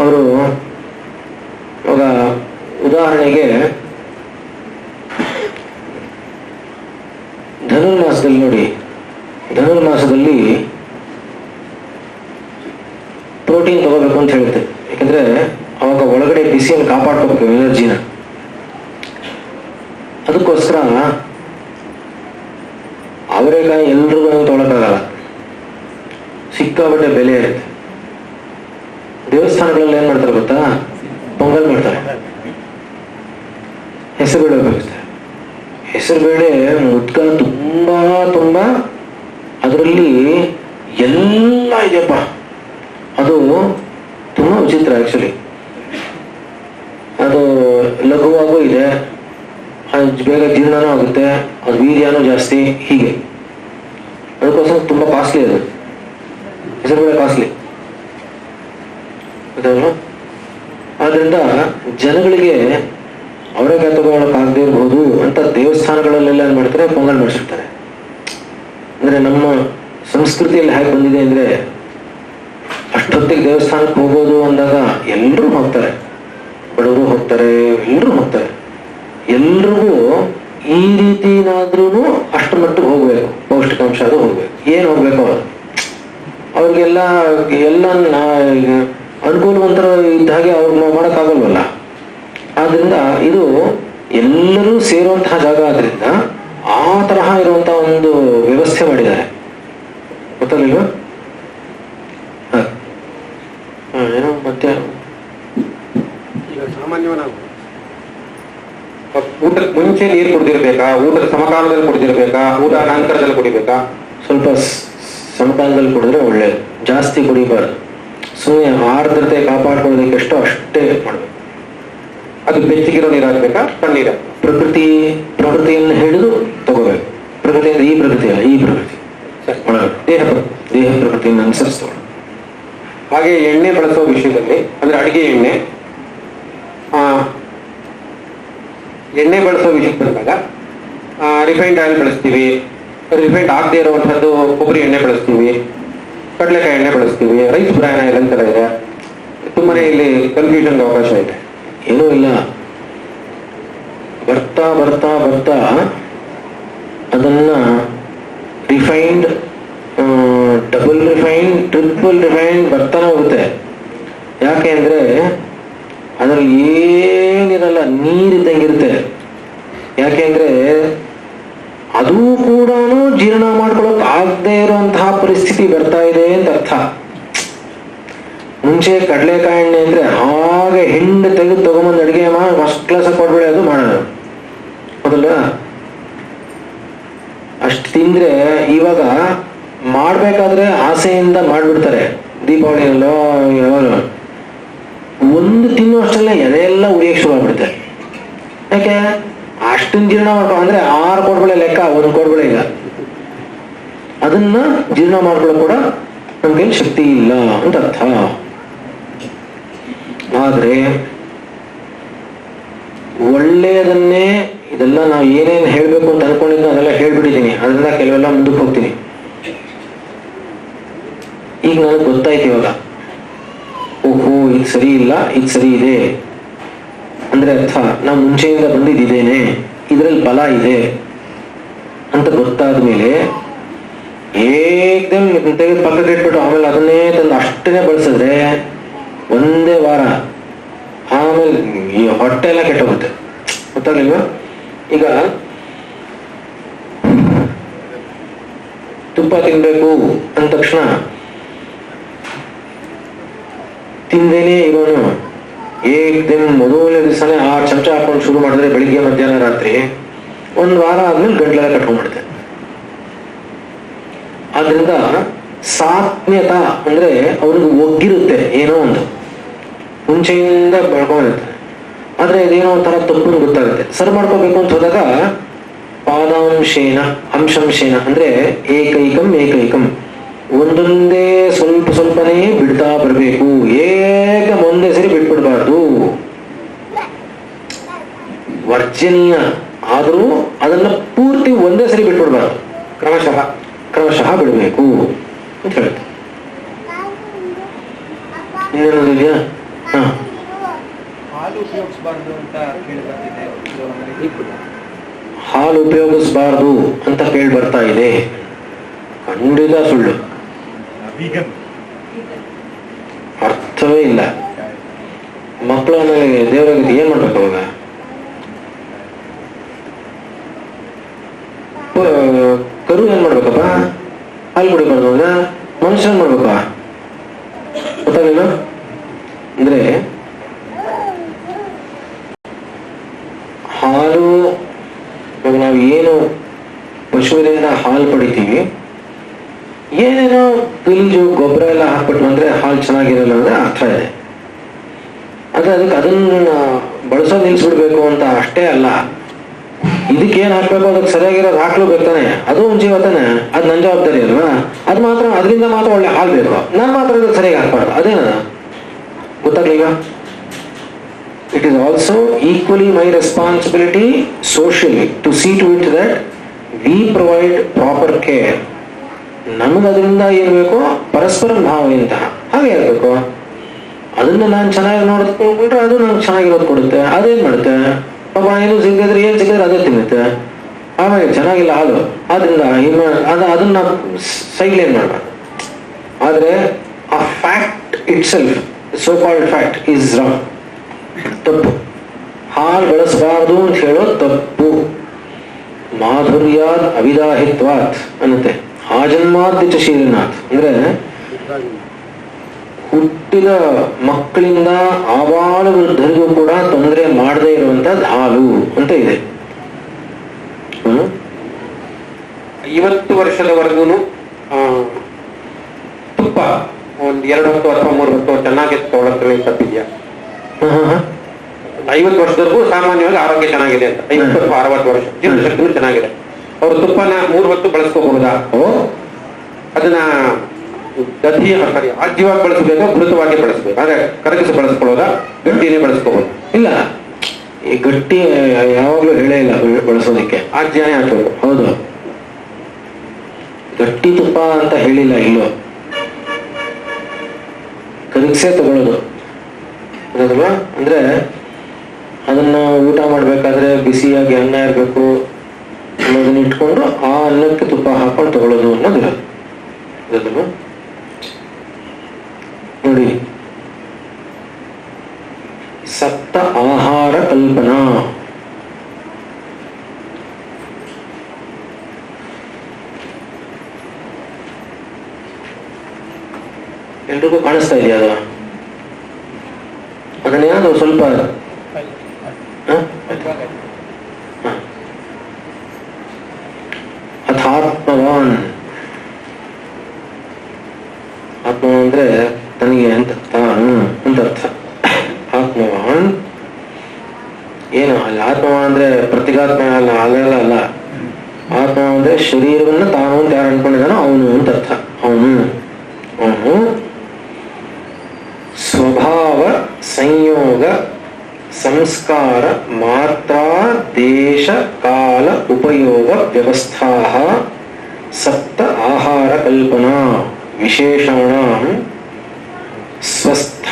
ಅವರು ಇವಾಗ ಉದಾಹರಣೆಗೆ ಧನುರ್ಮಾಸದಲ್ಲಿ ನೋಡಿ, ಧನುರ್ಮಾಸದಲ್ಲಿ ಪ್ರೋಟೀನ್ ತಗೋಬೇಕು ಅಂತ ಹೇಳುತ್ತೆ. ಯಾಕಂದ್ರೆ ಅವಾಗ ಒಳಗಡೆ ಬಿಸಿಯನ್ನು ಕಾಪಾಡ್ಕೋಬೇಕು, ಎನರ್ಜಿನ. ಅದಕ್ಕೋಸ್ಕರ ಅವರೆಕಾಯಿ ಎಲ್ರಿಗೂ ತೊಗೊಳಕ್ಕಾಗಲ್ಲ, ಸಿಕ್ಕಾಬಟ್ಟೆ ಬೆಲೆ ಇರುತ್ತೆ. ದೇವಸ್ಥಾನಗಳಲ್ಲಿ ಏನ್ ಮಾಡ್ತಾರೆ ಗೊತ್ತಾ? ಪೊಂಗಲ್ ಮಾಡ್ತಾರೆ, ಹೆಸರುಬೇಳೆ ಉಪಯೋಗಿಸ್ತಾರೆ. ಹೆಸರುಬೇಳೆ ಮುದ್ಕ ತುಂಬಾ ತುಂಬಾ ಅದರಲ್ಲಿ ಎಲ್ಲ ಇದೆಯಪ್ಪ. ಅದು ತುಂಬಾ ವಿಚಿತ್ರ. ಆಕ್ಚುಲಿ ಅದು ಲಘುವಾಗೂ ಇದೆ, ಅದು ಬೇಗ ಜೀರ್ಣನೂ ಆಗುತ್ತೆ, ಅದು ವೀರ್ಯನೂ ಜಾಸ್ತಿ. ಹೀಗೆ ಅದಕ್ಕೋಸ್ಕರ ತುಂಬಾ ಕಾಸ್ಟ್ಲಿ. ಅದು ಹೆಸರುಬೇಳೆ ಕಾಸ್ಟ್ಲಿ, ಆದ್ರಿಂದ ಜನಗಳಿಗೆ ಅವರೆಕಾಯಿ ತಗೊಳಕ್ಕಾಗದೇ ಇರಬಹುದು ಅಂತ ದೇವಸ್ಥಾನಗಳಲ್ಲೆಲ್ಲ ಏನ್ ಮಾಡ್ತಾರೆ, ಪೊಂಗಲ್ ಮಾಡಿಸಿರ್ತಾರೆ. ಅಂದ್ರೆ ನಮ್ಮ ಸಂಸ್ಕೃತಿಯಲ್ಲಿ ಹೇಗೆ ಬಂದಿದೆ ಅಂದ್ರೆ, ಅಷ್ಟೊತ್ತಿಗೆ ದೇವಸ್ಥಾನಕ್ಕೆ ಹೋಗೋದು ಅಂದಾಗ ಎಲ್ಲರೂ ಹೋಗ್ತಾರೆ, ಬಡವರು ಹೋಗ್ತಾರೆ, ಎಲ್ಲರೂ ಹೋಗ್ತಾರೆ. ಎಲ್ರಿಗೂ ಈ ರೀತಿನಾದ್ರೂ ಅಷ್ಟು ಮಟ್ಟಿಗೆ ಹೋಗ್ಬೇಕು, ಪೌಷ್ಟಿಕಾಂಶ ಅದು ಹೋಗ್ಬೇಕು. ಏನ್ ಹೋಗ್ಬೇಕು ಅವ್ರಿಗೆಲ್ಲ ಅನುಕೂಲವಂತರ ಇದ್ದ ಹಾಗೆ ಅವ್ರು ಮಾಡೋಕ್ಕಾಗಲ್ವಲ್ಲ. ಆದ್ರಿಂದ ಇದು ಎಲ್ಲರೂ ಸೇರುವಂತಹ ಜಾಗ ಆದ್ರಿಂದ ಆ ತರಹ ಇರುವಂತಹ ಒಂದು ವ್ಯವಸ್ಥೆ ಮಾಡಿದ್ದಾರೆ. ಗೊತ್ತಾಗಲಿಲ್ವಾ? ಏನೋ ಮತ್ತೆ ಈಗ ಸಾಮಾನ್ಯವಾಗಿ ನಾವು ಊಟಕ್ಕೆ ಮುಂಚೆ ನೀರು ಕುಡಿದಿರ್ಬೇಕಾ, ಊಟದ ಸಮಕಾಲದಲ್ಲಿ ಕುಡಿದಿರ್ಬೇಕಾ, ಊಟ ನಂತರದಲ್ಲಿ ಕುಡಿಬೇಕಾ? ಸ್ವಲ್ಪ ಸಮಕಾಲದಲ್ಲಿ ಕುಡಿದ್ರೆ ಒಳ್ಳೇದು, ಜಾಸ್ತಿ ಕುಡಿಬಾರ್ದು. ಸುಮ್ಮನೆ ಆರ್ದ್ರತೆ ಕಾಪಾಡ್ಕೊಳ್ಳೋದಕ್ಕೆ ಎಷ್ಟೋ ಅಷ್ಟೇ ಮಾಡ್ಬೇಕು. ಅದು ಬೆಚ್ಚಗಿರೋ ನೀರು ಹಾಕ್ಬೇಕಾ, ತಣ್ಣೀರ? ಪ್ರಕೃತಿಯನ್ನು ಹಿಡಿದು ತಗೋಬೇಕು. ಪ್ರಕೃತಿ ಅಂದ್ರೆ ಈ ಪ್ರಕೃತಿ ಅಲ್ಲ, ಈ ಪ್ರಕೃತಿ ದೇಹ ಪ್ರಕೃತಿಯನ್ನು ಅನುಸರಿಸ್ತೋಣ. ಹಾಗೆ ಎಣ್ಣೆ ಬಳಸೋ ವಿಷಯದಲ್ಲಿ ಅಂದ್ರೆ ಅಡಿಗೆ ಎಣ್ಣೆ ಬಳಸೋ ವಿಷಯಕ್ಕೆ ಬಂದಾಗ ರಿಫೈನ್ಡ್ ಆಯಿಲ್ ಬಳಸ್ತೀವಿ, ರಿಫೈನ್ಡ್ ಆಗದೆ ಇರುವಂತಹದ್ದು ಕೊಬ್ಬರಿ ಎಣ್ಣೆ ಬಳಸ್ತೀವಿ, ಕಡಲೆಕಾಯಿ ಎಣ್ಣೆ ಬಳಸ್ತೀವಿ, ರೈಸ್ ಬ್ರಾನ್ ಆಯಿಲ್ ಅಂತೆಲ್ಲ ಇದೆ. ತುಂಬಾನೇ ಇಲ್ಲಿ ಕನ್ಫ್ಯೂಷನ್ಗೆ ಅವಕಾಶ ಇದೆ. ಏನೂ ಇಲ್ಲ. ಬರ್ತಾ ಬರ್ತಾ ಬರ್ತಾ ಅದನ್ನ refined, double refined, triple refined ಬರ್ತಾನೆ ಹೋಗುತ್ತೆ. ಯಾಕೆ ಅಂದ್ರೆ ಅದರಲ್ಲಿ ಏನಿರಲ್ಲ, ನೀರಿದ್ದಂಗಿರುತ್ತೆ. ಯಾಕೆಂದ್ರೆ ಅದು ಕೂಡ ಜೀರ್ಣ ಮಾಡ್ಕೊಳ್ಳೋಕೆ ಆಗದೆ ಇರುವಂತಹ ಪರಿಸ್ಥಿತಿ ಬರ್ತಾ ಇದೆ ಅಂತ ಅರ್ಥ. ಮುಂಚೆ ಕಡಲೆಕಾಯಿ ಎಣ್ಣೆ ಅಂದ್ರೆ ಹಾಗೆ ಹಿಂಡು ತೆಗೆದು ತಗೊಂಬಂದು ಅಡುಗೆ ಮಾಡಿ ಫಸ್ಟ್ ಕ್ಲಾಸ್ ಕೊಡ್ಬೇಡಿ, ಅದು ಮಾಡೋದು ಹೌದಲ್ಲ. ಅಷ್ಟು ತಿಂದ್ರೆ ಇವಾಗ ಮಾಡ್ಬೇಕಾದ್ರೆ ಆಸೆಯಿಂದ ಮಾಡ್ಬಿಡ್ತಾರೆ. ದೀಪಾವಳಿಯಲ್ಲೋ ಒಂದು ತಿನ್ನುವಷ್ಟರಲ್ಲೇ ಎದೆಲ್ಲ ಉರಿಯಕ್ಕೆ ಶುರು ಆಗ್ಬಿಡುತ್ತೆ. ಯಾಕೆ ಅಷ್ಟನ್ನು ಜೀರ್ಣ ಮಾಡ್ಕೊ ಅಂದ್ರೆ 6 ಕೊಡ್ಬೇಳೆ ಲೆಕ್ಕ, 1 ಕೊಡ್ಬೇಳೆ ಈಗ. ಅದನ್ನ ಜೀರ್ಣ ಮಾಡ್ಕೊಳ್ಳೋ ಕೂಡ ನಮ್ಗೆ ಶಕ್ತಿ ಇಲ್ಲ ಅಂತ ಅರ್ಥ. ಆದ್ರೆ ಒಳ್ಳೆಯದನ್ನೇ, ಇದೆಲ್ಲ ನಾವು ಏನೇನು ಹೇಳ್ಬೇಕು ಅಂತ ಅನ್ಕೊಂಡಿದ್ನೋ ಅದೆಲ್ಲ ಹೇಳ್ಬಿಟ್ಟಿದ್ದೀನಿ. ಅದರಿಂದ ಕೆಲವೆಲ್ಲ ಮುಂದಕ್ಕೆ ಹೋಗ್ತೀನಿ. ಈಗ ನನಗೆ ಗೊತ್ತಾಯ್ತು ಇವಾಗ, ಓಹೋ ಇದು ಸರಿ ಇಲ್ಲ, ಇದು ಸರಿ ಇದೆ ಅಂದ್ರೆ ಅರ್ಥ ನಾವು ಮುಂಚೆಯಿಂದ ಬಂದಿದ್ದೇನೆ, ಇದರಲ್ಲಿ ಬಲ ಇದೆ ಅಂತ ಗೊತ್ತಾದ ಮೇಲೆ ಏಕ್ದಮ್ ತೆಗೆದು ಪಕ್ಕಕ್ಕೆ ಇಟ್ಬಿಟ್ಟು ಆಮೇಲೆ ಅದನ್ನೇ ತಂದು ಅಷ್ಟನ್ನೇ ಬಳಸಿದ್ರೆ ಒಂದೇ ವಾರ ಆಮೇಲೆ ಈ ಹೊಟ್ಟೆ ಎಲ್ಲ ಕೆಟ್ಟೋಗುತ್ತೆ. ಗೊತ್ತಾಗ್ಲಿಲ್ವಾ? ಈಗ ತುಪ್ಪ ತಿನ್ಬೇಕು ಅಂದ ತಕ್ಷಣ ತಿಂದೇನೆ ಇರೋನು ಏಕ್ದಮ್ ಮೊದಲನೇ ದಿವಸನೇ 6 ಚಮಚ ಹಾಕೊಂಡು ಶುರು ಮಾಡಿದ್ರೆ ಬೆಳಿಗ್ಗೆ ಮಧ್ಯಾಹ್ನ ರಾತ್ರಿ 1 ವಾರ ಆದ್ಮೇಲೆ ಗಂಟ್ಲೆಲ್ಲ ಕಟ್ಕೊಂಡ್ಬಿಡುತ್ತೆ. ಆದ್ರಿಂದ ಸಾತ್ಮ್ಯತ ಅಂದ್ರೆ ಅವ್ರಿಗೆ ಒಗ್ಗಿರುತ್ತೆ, ಏನೋ ಒಂದು ಮುಂಚೆಯಿಂದ ಬೆಳ್ಕೊಂಡಿರುತ್ತೆ. ಆದ್ರೆ ಇದೇನೋ ಒಂಥರ ತಪ್ಪು ಗೊತ್ತಾಗುತ್ತೆ. ಸರಿ ಮಾಡ್ಕೋಬೇಕು ಅಂತ ಹೋದಾಗ ಪಾದಾಂಶೇನ ಅಂಶಂಶೇನ ಅಂದ್ರೆ ಏಕೈಕಂ ಒಂದೊಂದೇ ಸ್ವಲ್ಪ ಸ್ವಲ್ಪನೇ ಬಿಡ್ತಾ ಬರಬೇಕು. ಒಂದೇ ಸರಿ ಬಿಟ್ಬಿಡ್ಬಾರ್ದು. ವರ್ಜನೀಯ ಆದರೂ ಅದನ್ನ ಪೂರ್ತಿ ಒಂದೇ ಸರಿ ಬಿಟ್ಬಿಡ್ಬಾರ್ದು, ಕ್ರಮಶಃ ಬಿಡಬೇಕು ಅಂತ ಹೇಳುತ್ತೆ. ಇನ್ನೇನಾದ್ರು ಇದೆಯಾ? ಹಾಲು ಉಪಯೋಗಿಸಬಾರ್ದು ಅಂತ ಕೇಳಿ ಹಾಲು ಉಪಯೋಗಿಸಬಾರ್ದು ಅಂತ ಕೇಳಿ ಬರ್ತಾ ಇದೆ. ಖಂಡಿತ ಸುಳ್ಳು, ಅರ್ಥವೇ ಇಲ್ಲ. ಮಕ್ಕಳ ಮೇಲೆ ದೇವರಿಗೆ ಏನ್ ಮಾಡ್ಬೇಕು? ಅವಾಗ ಕರು ಏನ್ ಮಾಡ್ಬೇಕಪ್ಪ? ಹಾಲು ಕುಡಿಬಾರ್ದು. ಅವಾಗ ಮನುಷ್ಯ ಏನ್ ಮಾಡ್ಬೇಕ? ಗೊತ್ತಾಗಿಲ್ಲ ಅಂದ್ರೆ ಹಾಲು ನಾವು ಏನು ಪಶುವಿನಿಂದ ಹಾಲು ಪಡಿತೀವಿ, ಏನೇನೋ ಪಿಲ್ಜು ಗೊಬ್ಬರ ಎಲ್ಲ ಹಾಕ್ಬಿಟ್ಟು ಅಂದ್ರೆ ಹಾಲು ಚೆನ್ನಾಗಿರಲ್ಲ ಅಂದ್ರೆ ಅರ್ಥ ಇದೆ. ಆದ್ರೆ ಅದನ್ನ ಬಳಸೋದು ನಿಲ್ಸ್ಬಿಡ್ಬೇಕು ಅಂತ ಅಷ್ಟೇ ಅಲ್ಲ. ಇದಕ್ಕೆ ಏನ್ ಹಾಕ್ಬೇಕು ಅದಕ್ಕೆ ಸರಿಯಾಗಿರೋದು ಹಾಕ್ಲೇಬೇಕು ತಾನೆ. ಅದು ಒಂದು ಜೀವ ತಾನೆ, ಅದು ನನ್ನ ಜವಾಬ್ದಾರಿ ಅಲ್ವಾ? ಅದು ಮಾತ್ರ ಅದರಿಂದ ಮಾತ್ರ ಒಳ್ಳೆ ಹಾಲು ಬೇಕು. ನಾನು ಮಾತ್ರ ಅದಕ್ಕೆ ಸರಿಯಾಗಿ ಹಾಕ್ಬಾರ್ದು. ಅದೇನ ಗೊತ್ತಾಗ್ಲಿಲ್ಲ? It is also equally my responsibility socially to see to it that we provide proper care. ನಮಗೆ ಅದರಿಂದ ಏನ್ ಬೇಕೋ ಪರಸ್ಪರ ಭಾವನೆಯಂತಹ ಹಾಗೆ ಇರಬೇಕು. ಅದನ್ನ ನಾನು ಚೆನ್ನಾಗಿ ನೋಡ್ಕೊಂಡ್ರೆ ಅದು ನಂಗೆ ಚೆನ್ನಾಗಿರೋದು ಕೊಡುತ್ತೆ. ಅದೇನ್ ಮಾಡುತ್ತೆ? ಪಾಪ ಏನು ಸಿಗದ್ರೆ ಏನ್ ಸಿಗದ್ರೆ ಅದೇ ತಿನ್ನುತ್ತೆ. ಆಮೇಲೆ ಚೆನ್ನಾಗಿಲ್ಲ ಹಾಲು, ಆದ್ರಿಂದ ಅದನ್ನ ಸೈಡ್ ಏನ್ ಮಾಡ್ಬಾರ್ದು. ಆದ್ರೆ ಆ fact it self, so called fact is wrong, ತಪ್ಪು. ಹಾಲು ಬಳಸಬಾರ್ದು ಅಂತ ಹೇಳೋದು ತಪ್ಪು. ಮಾಧುರ್ಯಾತ್ ಅವಿದಾಹಿತ್ವಾತ್ ಅನ್ನತ್ತೆ. ಆಜನ್ಮಾದ್ಯ ಶೀಲನಾಥ್ ಅಂದ್ರೆ ಹುಟ್ಟಿದ ಮಕ್ಕಳಿಂದ ಆವಾಳ ವೃದ್ಧರಿಗೂ ಕೂಡ ತೊಂದರೆ ಮಾಡದೇ ಇರುವಂತಹದ್ದು ಹಾಲು ಅಂತ ಇದೆ. 50 ವರ್ಷದವರೆಗೂ ತುಪ್ಪ ಒಂದು 2 ಹೊತ್ತು ಅಥವಾ 3 ಹೊತ್ತು ಚೆನ್ನಾಗಿ ತಗೊಳಕ್ಕೆ ತಪ್ಪಿದ್ಯಾ? 50 ವರ್ಷದವರೆಗೂ ಸಾಮಾನ್ಯವಾಗಿ ಆರೋಗ್ಯ ಚೆನ್ನಾಗಿದೆ ಅಂತ. 50 ಅಥವಾ 60 ವರ್ಷ ಜೀವನಶಕ್ತಿನೂ ಚೆನ್ನಾಗಿದೆ. ಅವರು ತುಪ್ಪನ 3 ಹೊತ್ತು ಬಳಸ್ಕೋಬಹುದಾ? ಅದನ್ನ ಆಜ್ಯವಾಗಿ ಬಳಸಬೇಕು, ಮೃತವಾಗಿ ಬಳಸಬೇಕು? ಆದ್ರೆ ಕರಗಿಸಿ ಬಳಸ್ಕೊಳ್ಳೋದಾ, ಗಟ್ಟಿನೇ ಬಳಸ್ಕೋಬಹುದು? ಇಲ್ಲ, ಈ ಗಟ್ಟಿ ಯಾವಾಗ್ಲೂ ಹೇಳೇ ಇಲ್ಲ ಬಳಸೋದಕ್ಕೆ, ಆಜ್ಯನೇ ಹಾಕೋದು. ಹೌದು, ಗಟ್ಟಿ ತುಪ್ಪ ಅಂತ ಹೇಳಿಲ್ಲ ಇಲ್ಲೋ, ಕರಗಿಸೇ ತಗೊಳ್ಳೋದು. ಅಂದ್ರೆ ಅದನ್ನ ಊಟ ಮಾಡ್ಬೇಕಾದ್ರೆ ಬಿಸಿಯಾಗಿ ಅನ್ನ ಇರಬೇಕು ಅನ್ನೋದನ್ನ ಇಟ್ಕೊಂಡು ಆ ಅನ್ನಕ್ಕೆ ತುಪ್ಪ ಹಾಕೊಂಡು ತಗೊಳ್ಳೋದು ಅನ್ನೋದಿರೋದು ಅದಲ್ವಾ. ನೋಡಿ, ಸಪ್ತ ಆಹಾರ ಕಲ್ಪನಾ. ಎಲ್ರಿಗೂ ಕಾಣಿಸ್ತಾ ಇದೆಯಾ ಅದು? ಅದನ್ನೇನಾದ್ರು ಸ್ವಲ್ಪ ಅಥಾತ್ಮವಾನ್. ಆತ್ಮ ಅಂದ್ರೆ ತನಗೆ ಅಂತ ಅಂತ ಅರ್ಥ. ಆತ್ಮವಾನ್ ಏನು ಅಲ್ಲಿ ಆತ್ಮವಾನ್ ಅಂದ್ರೆ ಪ್ರತಿಗಾತ್ಮ ಅಲ್ಲ, ಅಲ್ಲೆಲ್ಲ ಅಲ್ಲ. ಆತ್ಮ ಅಂದ್ರೆ ಶರೀರವನ್ನ ತಾನು ಅಂತ ಯಾರು ಅನ್ಕೊಂಡಿದ್ದಾನೋ ಅವನು ಅಂತ ಅರ್ಥ. ಅವನು ಸ್ವಭಾವ ಸಂಯೋಗ ಸಂಸ್ಕಾರ ಮಾತ್ರ ದೇಶ ಕಾಲ ಉಪಯೋಗ ವ್ಯವಸ್ಥಾ ಸಪ್ತ ಆಹಾರ ಕಲ್ಪನಾ ವಿಶೇಷಣ ಸ್ವಸ್ಥ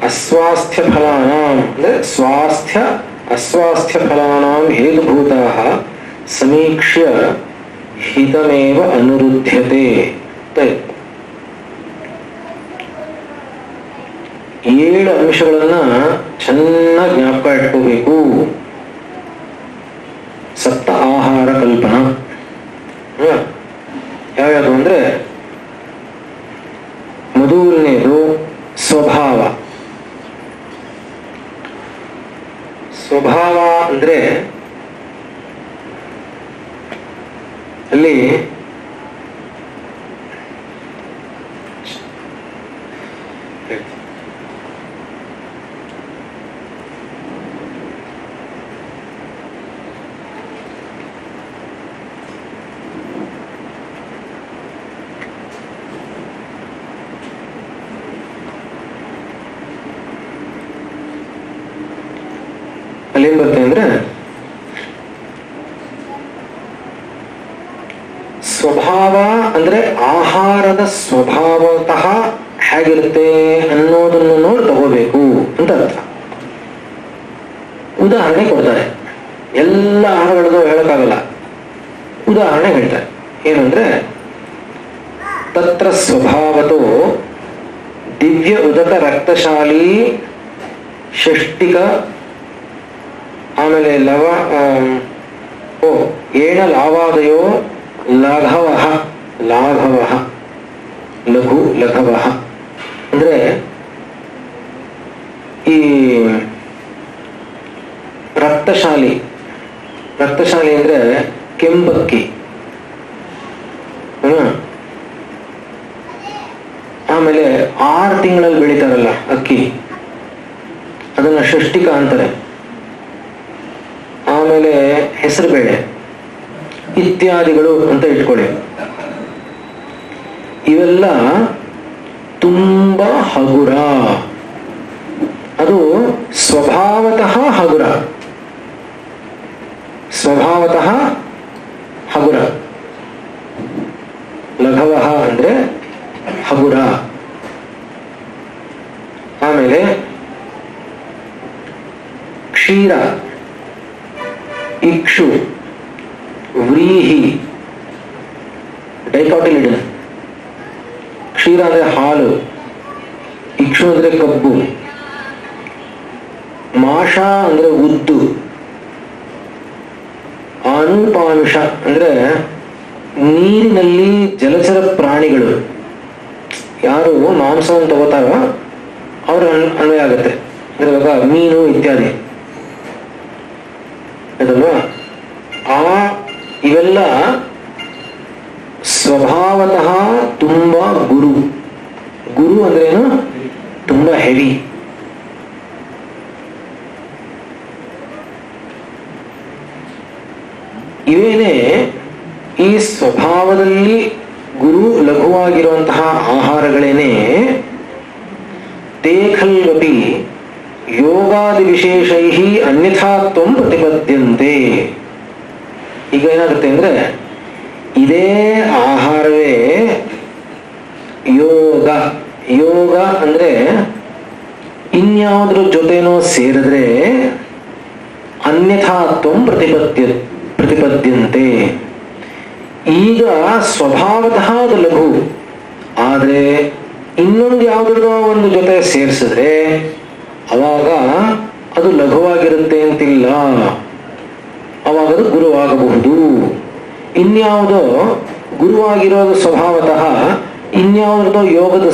ಅಸ್ವಾಸ್ಥ್ಯ ಫಲಾನಾಂ ಅಂದ್ರೆ ಸ್ವಾಸ್ಥ್ಯ ಅಸ್ವಾಸ್ಥ್ಯ ಫಲಾನಾಂ ಹೇತುಭೂತಾಃ ಸಮೀಕ್ಷ್ಯ ಹಿತಮೇವ ಅನುರುಧ್ಯತೆ. 7 ಅಂಶಗಳನ್ನ ಚೆನ್ನಾಗಿ ಜ್ಞಾಪಕ ಇಟ್ಕೋಬೇಕು. ಸಪ್ತ ಆಹಾರ ಕಲ್ಪನಾ ಯಾವ್ಯಾವುದು ಅಂದ್ರೆ, ಮೊದಲನೇದು ಸ್ವಭಾವ. ಸ್ವಭಾವ ಅಂದ್ರೆ ಅಲ್ಲಿ ಅಲ್ಲೇನ್ ಬರ್ತದೆ ಅಂದ್ರೆ, ಸ್ವಭಾವ ಅಂದ್ರೆ ಆಹಾರದ ಸ್ವಭಾವತಃ ಹೇಗಿರುತ್ತೆ ಅನ್ನೋದನ್ನು ನೋಡಿ ತಗೋಬೇಕು ಅಂತ ಅರ್ಥ. ಉದಾಹರಣೆ ಕೊಡ್ತಾರೆ, ಎಲ್ಲ ಆಹಾರಗಳದ್ದು ಹೇಳಕ್ಕಾಗಲ್ಲ, ಉದಾಹರಣೆ ಹೇಳ್ತಾರೆ. ಏನಂದ್ರೆ, ತತ್ರ ಸ್ವಭಾವತೋ ದಿವ್ಯ ಉದಕ ರಕ್ತಶಾಲಿ ಷಷ್ಟಿಕ, ಆಮೇಲೆ ಏಣ ಲಾವಾದಯೋ ಲಾಘವಃ ಲಾಘವಃ ಲಘು ಲಘವಃ ಅಂದ್ರೆ ಈ ರಕ್ತಶಾಲಿ ಅಂದ್ರೆ ಕೆಂಪಕ್ಕಿ. ಆಮೇಲೆ 6 ತಿಂಗಳಲ್ಲಿ ಬೆಳಿತಾರಲ್ಲ ಅಕ್ಕಿ, ಅದನ್ನ ಷಷ್ಟಿಕ ಅಂತಾರೆ. ಆಮೇಲೆ ಹೆಸರುಬೇಳೆ ಇತ್ಯಾದಿಗಳು ಅಂತ ಇಟ್ಕೊಳ್ಳಿ. ಇವೆಲ್ಲ ತುಂಬಾ ಹಗುರ, ಅದು ಸ್ವಭಾವತಃ ಹಗುರ, ಸ್ವಭಾವತಃ ಹಗುರ. ಲಘವಃ ಅಂದ್ರೆ ಹಗುರ. ಆಮೇಲೆ ಕ್ಷೀರ, ಇಕ್ಷು, ವ್ರೀಹಿ, ಡೈಕಾಟಿಲಿಡನ್. ಕ್ಷೀರ ಅಂದ್ರೆ ಹಾಲು, ಇಕ್ಷು ಅಂದ್ರೆ ಕಬ್ಬು, ಮಾಷ ಅಂದ್ರೆ ಉದ್ದು, ಅನುಪಾನುಷ ಅಂದ್ರೆ ನೀರಿನಲ್ಲಿ ಜಲಚರ ಪ್ರಾಣಿಗಳು. ಯಾರು ಮಾಂಸವನ್ನು ತಗೋತಾರೋ ಅವ್ರ ಅನ್ವಯ ಆಗುತ್ತೆ. ಅಂದ್ರೆ ಇವಾಗ ಮೀನು ಇತ್ಯಾದಿ ಅದಲ್ವಾ. ಇವೆಲ್ಲ ಸ್ವಭಾವತಃ ತುಂಬಾ ಗುರು. ಗುರು ಅಂದ್ರೆ ಏನು? ತುಂಬಾ ಹೆವಿ. ಇವೇನೇ ಈ ಸ್ವಭಾವದಲ್ಲಿ ಗುರು ಲಘುವಾಗಿರುವಂತಹ ಆಹಾರಗಳೇನೆ ತೇಖಲ್ವಪಿ ಯೋಗಾದಿ ವಿಶೇಷೈ ಅನ್ಯಥಾತ್ವಂ ಪ್ರತಿಪದ್ಯಂತೆ. ಈಗ ಏನಾಗುತ್ತೆ ಅಂದ್ರೆ, ಇದೇ ಆಹಾರವೇ ಯೋಗ. ಯೋಗ ಅಂದ್ರೆ ಇನ್ಯಾವುದ್ರ ಜೊತೆನೋ ಸೇರಿದ್ರೆ ಅನ್ಯಥಾತ್ವ ಪ್ರತಿಪದ್ಯಂತೆ. ಈಗ ಸ್ವಭಾವತಃ ಅದು ಲಘು, ಆದ್ರೆ ಇನ್ನೊಂದು ಯಾವುದ್ರದೋ ಒಂದು ಜೊತೆ ಸೇರಿಸಿದ್ರೆ ಅವಾಗ ಅದು ಲಘುವಾಗಿರುತ್ತೆ ಅಂತಿಲ್ಲ, ಅವಾಗ ಅದು ಗುರುವಾಗಬಹುದು. ಇನ್ಯಾವುದೋ ಗುರುವಾಗಿರೋದು ಸ್ವಭಾವತಃ ಇನ್ಯಾವುದೋ ಯೋಗದ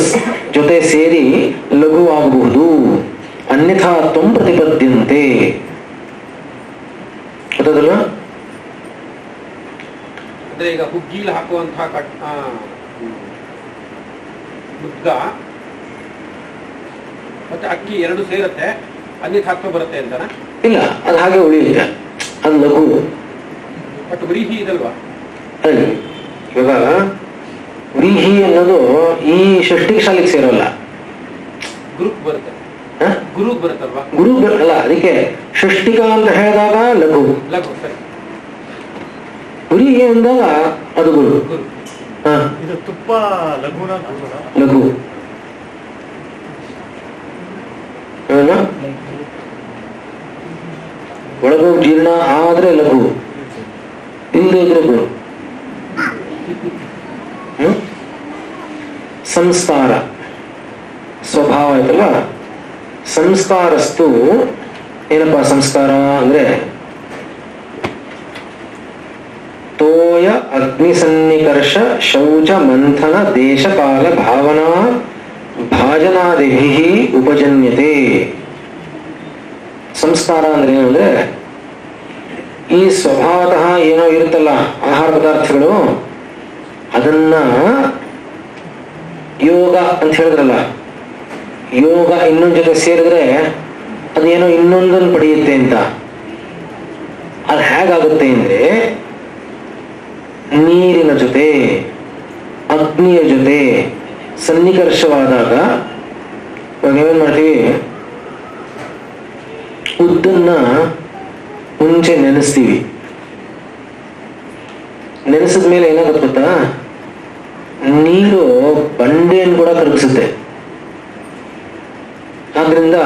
ಜೊತೆ ಸೇರಿ ಲಘುವಾಗಬಹುದು. ಅನ್ಯಥಾತ್ವ ಪ್ರತಿಪದ್ಯಂತೆ. ಗೊತ್ತದಲ್ಲ? ಅಂದ್ರೆ ಈಗ ಹುಗ್ಗಿಲ್ ಹಾಕುವಂತಹ ಮುದ್ದ ಮತ್ತೆ ಅಕ್ಕಿ ಎರಡು ಸೇರುತ್ತೆ, ಅನ್ಯಥಾತ್ವ ಬರುತ್ತೆ ಅಂತಾನ? ಇಲ್ಲ, ಅದು ಹಾಗೆ ಉಳಿಯುತ್ತೆ, ಅದು ಲಘು. ಬಟ್ ವ್ರೀಹಿ ಇದಲ್ವಾ? ಇವಾಗ ವ್ರೀಹಿ ಅನ್ನೋದು ಈ ಷಷ್ಠಿಕ ಶಾಲೆಗೆ ಸೇರೋಲ್ಲ, ಗುರುಕ್ ಬರುತ್ತೆ. ಗುರುಗ್ ಬರುತ್ತಲ್ವಾ? ಗುರು ಅಲ್ಲ, ಅದಕ್ಕೆ ಷಷ್ಠಿಕ ಅಂತ ಹೇಳಿದಾಗ ಲಘು, ಲಘು ಸರಿ. ವ್ರೀಹಿ ಅಂದಾಗ ಅದು ಗುರು. ಗುರು. ಇದು ತುಪ್ಪ ಲಘುನ ಲಘು ಒಳಗೋಗಿ ಜೀರ್ಣ ಆದ್ರೆ ಲಘು, ಇಲ್ಲದೆ ಇದ್ರೆ ಗುರು. ಸಂಸ್ಕಾರ ಸ್ವಭಾವ ಆಯ್ತಲ್ಲ, ಸಂಸ್ಕಾರಸ್ತು ಏನಪ್ಪಾ ಸಂಸ್ಕಾರ ಅಂದ್ರೆ ತೋಯ ಅಗ್ನಿಸನ್ನಿಕರ್ಷ ಶೌಚ ಮಂಥನ ದೇಶಕಾಲ ಭಾವನಾ ಭಾಜನಾದಿಭಿ ಉಪಜನ್ಯತೆ. ಸಂಸ್ಕಾರ ಅಂದ್ರೆ ಏನು ಅಂದ್ರೆ ಈ ಸ್ವಭಾವತಃ ಏನೋ ಇರುತ್ತಲ್ಲ ಆಹಾರ ಪದಾರ್ಥಗಳು, ಅದನ್ನ ಯೋಗ ಅಂತ ಹೇಳಿದ್ರಲ್ಲ, ಯೋಗ ಇನ್ನೊಂದ್ ಜೊತೆ ಸೇರಿದ್ರೆ ಅದೇನೋ ಇನ್ನೊಂದನ್ನು ಪಡೆಯುತ್ತೆ ಅಂತ. ಅದು ಹೇಗಾಗುತ್ತೆ ಅಂದ್ರೆ ನೀರಿನ ಜೊತೆ ಅಗ್ನಿಯ ಜೊತೆ ಸನ್ನಿಕರ್ಷವಾದಾಗ ನಾವೇನ್ ಮಾಡ್ತೀವಿ, ಉದ್ದನ್ನ ಮುಂಚೆ ನೆನೆಸ್ತೀವಿ. ನೆನೆಸಿದ ಮೇಲೆ ಏನಾಗುತ್ತೆ ಗೊತ್ತಾ, ನೀರು ಬಂಡೆಯನ್ನು ಕೂಡ ಕರಗಿಸುತ್ತೆ. ಆದ್ರಿಂದ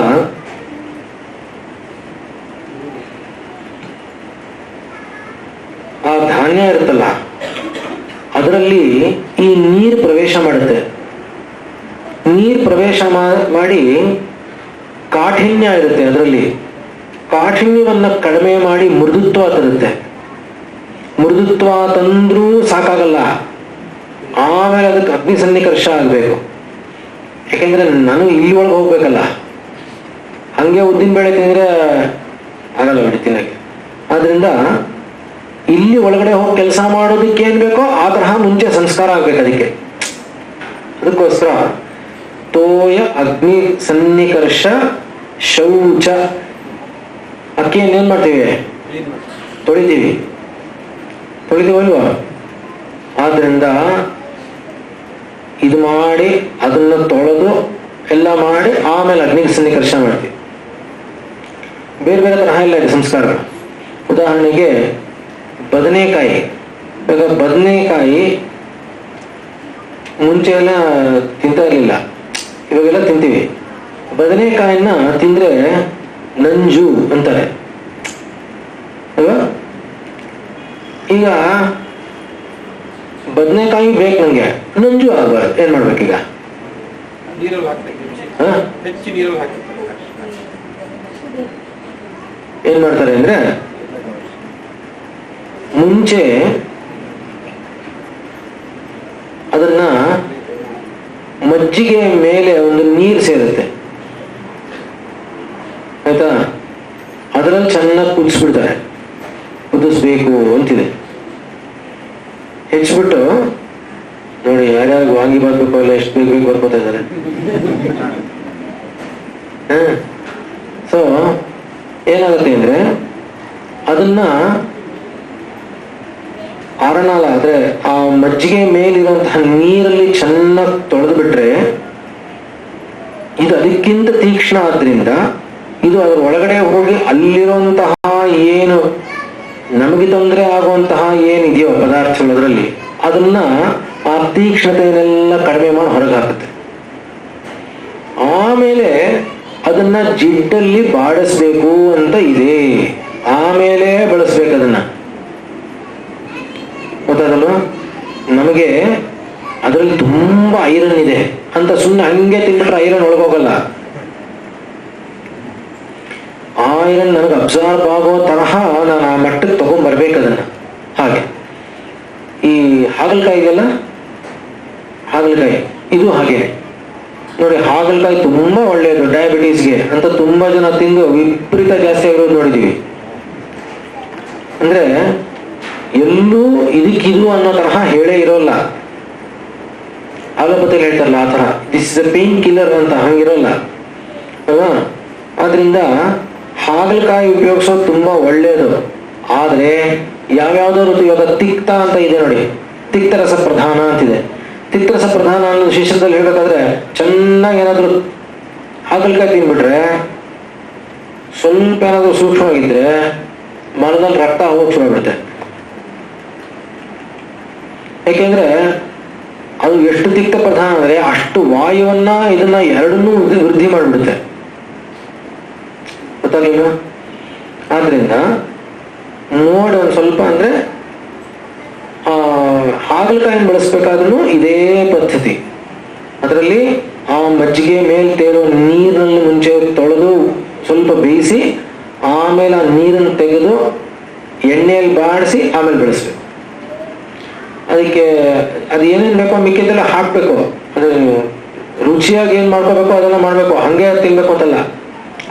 ಆ ಧಾನ್ಯ ಇರುತ್ತಲ್ಲ ಅದರಲ್ಲಿ ಈ ನೀರು ಪ್ರವೇಶ ಮಾಡುತ್ತೆ. ನೀರು ಪ್ರವೇಶ ಮಾಡಿ ಕಾಠಿಣ್ಯ ಇರುತ್ತೆ, ಅದರಲ್ಲಿ ಕಾಠಿಣ್ಯವನ್ನ ಕಡಿಮೆ ಮಾಡಿ ಮೃದುತ್ವ ತರುತ್ತೆ. ಮೃದುತ್ವ ತಂದ್ರೂ ಸಾಕಾಗಲ್ಲ, ಆಮೇಲೆ ಅದಕ್ಕೆ ಅಗ್ನಿ ಸನ್ನಿಕರ್ಷ ಆಗ್ಬೇಕು. ಯಾಕೆಂದ್ರೆ ನಾನು ಇಲ್ಲಿ ಒಳಗೆ ಹೋಗ್ಬೇಕಲ್ಲ, ಹಂಗೆ ಉದ್ದಿನ ಬೇಳೆ ತಿಂದ್ರೆ ಆಗಲ್ಲ ನೋಡಿ ತಿನ್ನಕ್ಕೆ. ಆದ್ರಿಂದ ಇಲ್ಲಿ ಒಳಗಡೆ ಹೋಗಿ ಕೆಲಸ ಮಾಡೋದಕ್ಕೆ ಏನ್ ಬೇಕೋ ಆ ತರಹ ಮುಂಚೆ ಸಂಸ್ಕಾರ ಆಗ್ಬೇಕು. ಅದಕ್ಕೋಸ್ಕರ ತೋಯ ಅಗ್ನಿ ಸನ್ನಿಕರ್ಷ ಶೌಚ. ಅಕ್ಕಿಯನ್ನು ಏನ್ ಮಾಡ್ತೀವಿ, ತೊಳಿತೀವಿ, ತೊಳಿತೀವಲ್ವಾ? ಆದ್ರಿಂದ ಇದು ಮಾಡಿ ಅದನ್ನ ತೊಳೆದು ಎಲ್ಲ ಮಾಡಿ ಆಮೇಲೆ ಅಗ್ನಿಗೆ ಸನ್ನಿಕರ್ಷ ಮಾಡ್ತೀವಿ. ಬೇರೆ ಬೇರೆ ತರಹ ಇಲ್ಲ ಇದೆ ಸಂಸ್ಕಾರಗಳು. ಉದಾಹರಣೆಗೆ ಬದನೆಕಾಯಿ. ಇವಾಗ ಬದನೆಕಾಯಿ ಮುಂಚೆ ಎಲ್ಲ ತಿಂತಾ ಇರಲಿಲ್ಲ, ಇವಾಗೆಲ್ಲ ತಿಂತೀವಿ. ಬದನೆಕಾಯಿನ ತಿಂದ್ರೆ ನಂಜು ಅಂತಾರೆ ಅಲ್ವಾ? ಈಗ ಬದನೆಕಾಯಿ ಬೇಕು ನಂಗೆ, ನಂಜು ಆಗ್ಬಾರ್ದು, ಏನ್ ಮಾಡ್ಬೇಕೀಗ? ನೀರಲ್ಲಿ ಹಾಕ್ಬೇಕು, ಹೆಚ್ಚು ನೀರಲ್ಲಿ ಹಾಕಿ ಏನ್ ಮಾಡ್ತಾರೆ ಅಂದ್ರೆ, ಮುಂಚೆ ಅದನ್ನ ಮಜ್ಜಿಗೆ ಮೇಲೆ ಒಂದು ನೀರು ಸೇರುತ್ತೆ ಆಯ್ತಾ, ಅದರಲ್ಲಿ ಚೆನ್ನಾಗಿ ಕುದಿಸ್ಬಿಡ್ತಾರೆ. ಕುದಿಸ್ಬೇಕು ಅಂತಿದೆ, ಹೆಚ್ಚಿಬಿಟ್ಟು ನೋಡಿ ಯಾರ್ಯಾರು ವಾಂಗಿ ಬರ್ಬೇಕು ಅಲ್ಲ ಎಷ್ಟು ಬೇಗ ಬೇಗ ಬರ್ಕೋತಾ ಇದ್ದಾರೆ. ಸೊ ಏನಾಗುತ್ತೆ ಅಂದ್ರೆ ಅದನ್ನ ಆರಣಾಲ ಆದ್ರೆ ಆ ಮಜ್ಜಿಗೆ ಮೇಲಿರುವಂತಹ ನೀರಲ್ಲಿ ಚೆನ್ನಾಗಿ ತೊಳೆದು ಬಿಟ್ರೆ ಇದು ಅದಕ್ಕಿಂತ ತೀಕ್ಷ್ಣ ಆದ್ರಿಂದ ಇದು ಅದರ ಒಳಗಡೆ ಹೋಗಿ ಅಲ್ಲಿರುವಂತಹ ಏನು ನಮಗೆ ತೊಂದರೆ ಆಗುವಂತಹ ಏನಿದೆಯೋ ಪದಾರ್ಥಗಳು ಅದರಲ್ಲಿ ಅದನ್ನ ಆ ತೀಕ್ಷ್ಣತೆಯನ್ನೆಲ್ಲ ಕಡಿಮೆ ಮಾಡಿ ಹೊರಗೆ ಹಾಕುತ್ತೆ. ಆಮೇಲೆ ಅದನ್ನ ಜಿಡ್ಡಲ್ಲಿ ಬಾಡಿಸ್ಬೇಕು ಅಂತ ಇದೆ, ಆಮೇಲೆ ಬಳಸ್ಬೇಕು ಅದನ್ನ. ಗೊತ್ತಾಗಲ್ವ? ನಮಗೆ ಅದರಲ್ಲಿ ತುಂಬಾ ಐರನ್ ಇದೆ ಅಂತ ಸುಮ್ಮನೆ ಹಂಗೆ ತಿಂದ್ಬಿಟ್ರೆ ಐರನ್ ಒಳಗೋಗಲ್ಲ. ಐರನ್ ನನಗೆ ಅಬ್ಸಾರ್ಬ್ ಆಗೋ ತರಹ ನಾನು ಆ ಮಟ್ಟಕ್ಕೆ ತಗೊಂಡ್ಬರ್ಬೇಕು ಅದನ್ನ. ಹಾಗೆ ಈ ಹಾಗಲಕಾಯಿಗೆಲ್ಲ, ಹಾಗಲಕಾಯಿ ಇದು ಹಾಗೇನೆ ನೋಡಿ. ಹಾಗಲಕಾಯಿ ತುಂಬಾ ಒಳ್ಳೆಯದು ಡಯಾಬಿಟೀಸ್ಗೆ ಅಂತ ತುಂಬಾ ಜನ ತಿಂದು ವಿಪರೀತ ಜಾಸ್ತಿ ಆಗಿರೋದು ನೋಡಿದೀವಿ. ಅಂದ್ರೆ ಎಲ್ಲೂ ಇದಕ್ಕಿದು ಅನ್ನೋ ತರಹ ಹೇಳೇ ಇರೋಲ್ಲ. ಆಲೋಪತಿಯಲ್ಲಿ ಹೇಳ್ತಾರಲ್ಲ ಆ ತರ, this is a pain killer ಅಂತ, ಹಂಗಿರೋಲ್ಲ ಅಲ್ವಾ? ಆದ್ರಿಂದ ಹಾಗಲಕಾಯಿ ಉಪಯೋಗಿಸೋದು ತುಂಬಾ ಒಳ್ಳೆಯದು. ಆದ್ರೆ ಯಾವ್ಯಾವ್ದಾದ್ರು ಇವಾಗ ತಿಕ್ತ ಅಂತ ಇದೆ ನೋಡಿ, ತಿಕ್ತರಸ ಪ್ರಧಾನ ಅಂತಿದೆ. ತಿಕ್ತರಸ ಪ್ರಧಾನ ಅನ್ನೋ ಶಿಷ್ಯದಲ್ಲಿ ಹೇಳ್ಬೇಕಾದ್ರೆ ಚೆನ್ನಾಗಿ ಏನಾದ್ರು ಹಾಗಲಕಾಯಿ ತಿನ್ಬಿಟ್ರೆ, ಸ್ವಲ್ಪ ಏನಾದ್ರು ಸೂಕ್ಷ್ಮವಾಗಿದ್ರೆ ಮನದಲ್ಲಿ ರಕ್ತ ಹೋಗಿ ಶುರುವಾಗ್ಬಿಡುತ್ತೆ. ಯಾಕೆಂದ್ರೆ ಅದು ಎಷ್ಟು ತಿಕ್ತ ಪ್ರಧಾನ ಅಂದ್ರೆ ಅಷ್ಟು ವಾಯುವನ್ನ ಇದನ್ನ ಎರಡನ್ನೂ ವೃದ್ಧಿ ಮಾಡಿಬಿಡುತ್ತೆ. ಗೊತ್ತಾಗಲಿಲ್ಲ? ಆದ್ರಿಂದ ನೋಡಿ ಒಂದು ಸ್ವಲ್ಪ ಅಂದ್ರೆ ಹಾಗಲಕಾಯಿನ ಬಳಸ್ಬೇಕಾದ್ರೂ ಇದೇ ಪದ್ಧತಿ. ಅದರಲ್ಲಿ ಆ ಮಜ್ಜಿಗೆ ಮೇಲೆ ತೇರೋ ನೀರಿನಲ್ಲಿ ಮುಂಚೆ ತೊಳೆದು ಸ್ವಲ್ಪ ಬೇಯಿಸಿ ಆಮೇಲೆ ಆ ನೀರನ್ನು ತೆಗೆದು ಎಣ್ಣೆಯಲ್ಲಿ ಬಾಡಿಸಿ ಆಮೇಲೆ ಬೆಳೆಸ್ಬೇಕು. ಅದಕ್ಕೆ ಅದು ಏನೇನು ಬೇಕೋ ಮಿಕ್ಕಿದ್ದೆಲ್ಲ ಹಾಕ್ಬೇಕು. ಅದು ರುಚಿಯಾಗಿ ಏನ್ ಮಾಡ್ಕೋಬೇಕು ಅದೆಲ್ಲ ಮಾಡ್ಬೇಕು, ಹಂಗೆ ತಿನ್ಬೇಕು ಅಂತಲ್ಲ,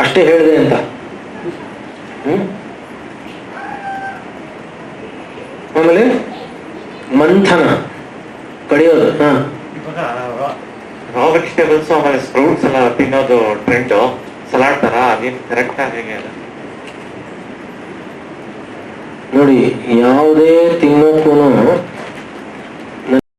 ಅಷ್ಟೇ ಹೇಳಿದೆ ಅಂತ. ಆಮೇಲೆ ಮಂಥನ ಕಡಿಯೋದು. ರಾ ವೆಜಿಟೇಬಲ್ಸ್ ಆಮೇಲೆ ಫ್ರೂಟ್ಸ್ ಎಲ್ಲ ತಿನ್ನೋದು ಟ್ರೆಂಡ್, ಸಲಾಡ್ ತರ, ಅದೇನು ಕರೆಕ್ಟ್ ಹೇಗೆ ಅದ? ನೋಡಿ, ಯಾವುದೇ ತಿನ್ನೋಕ್ಕೂ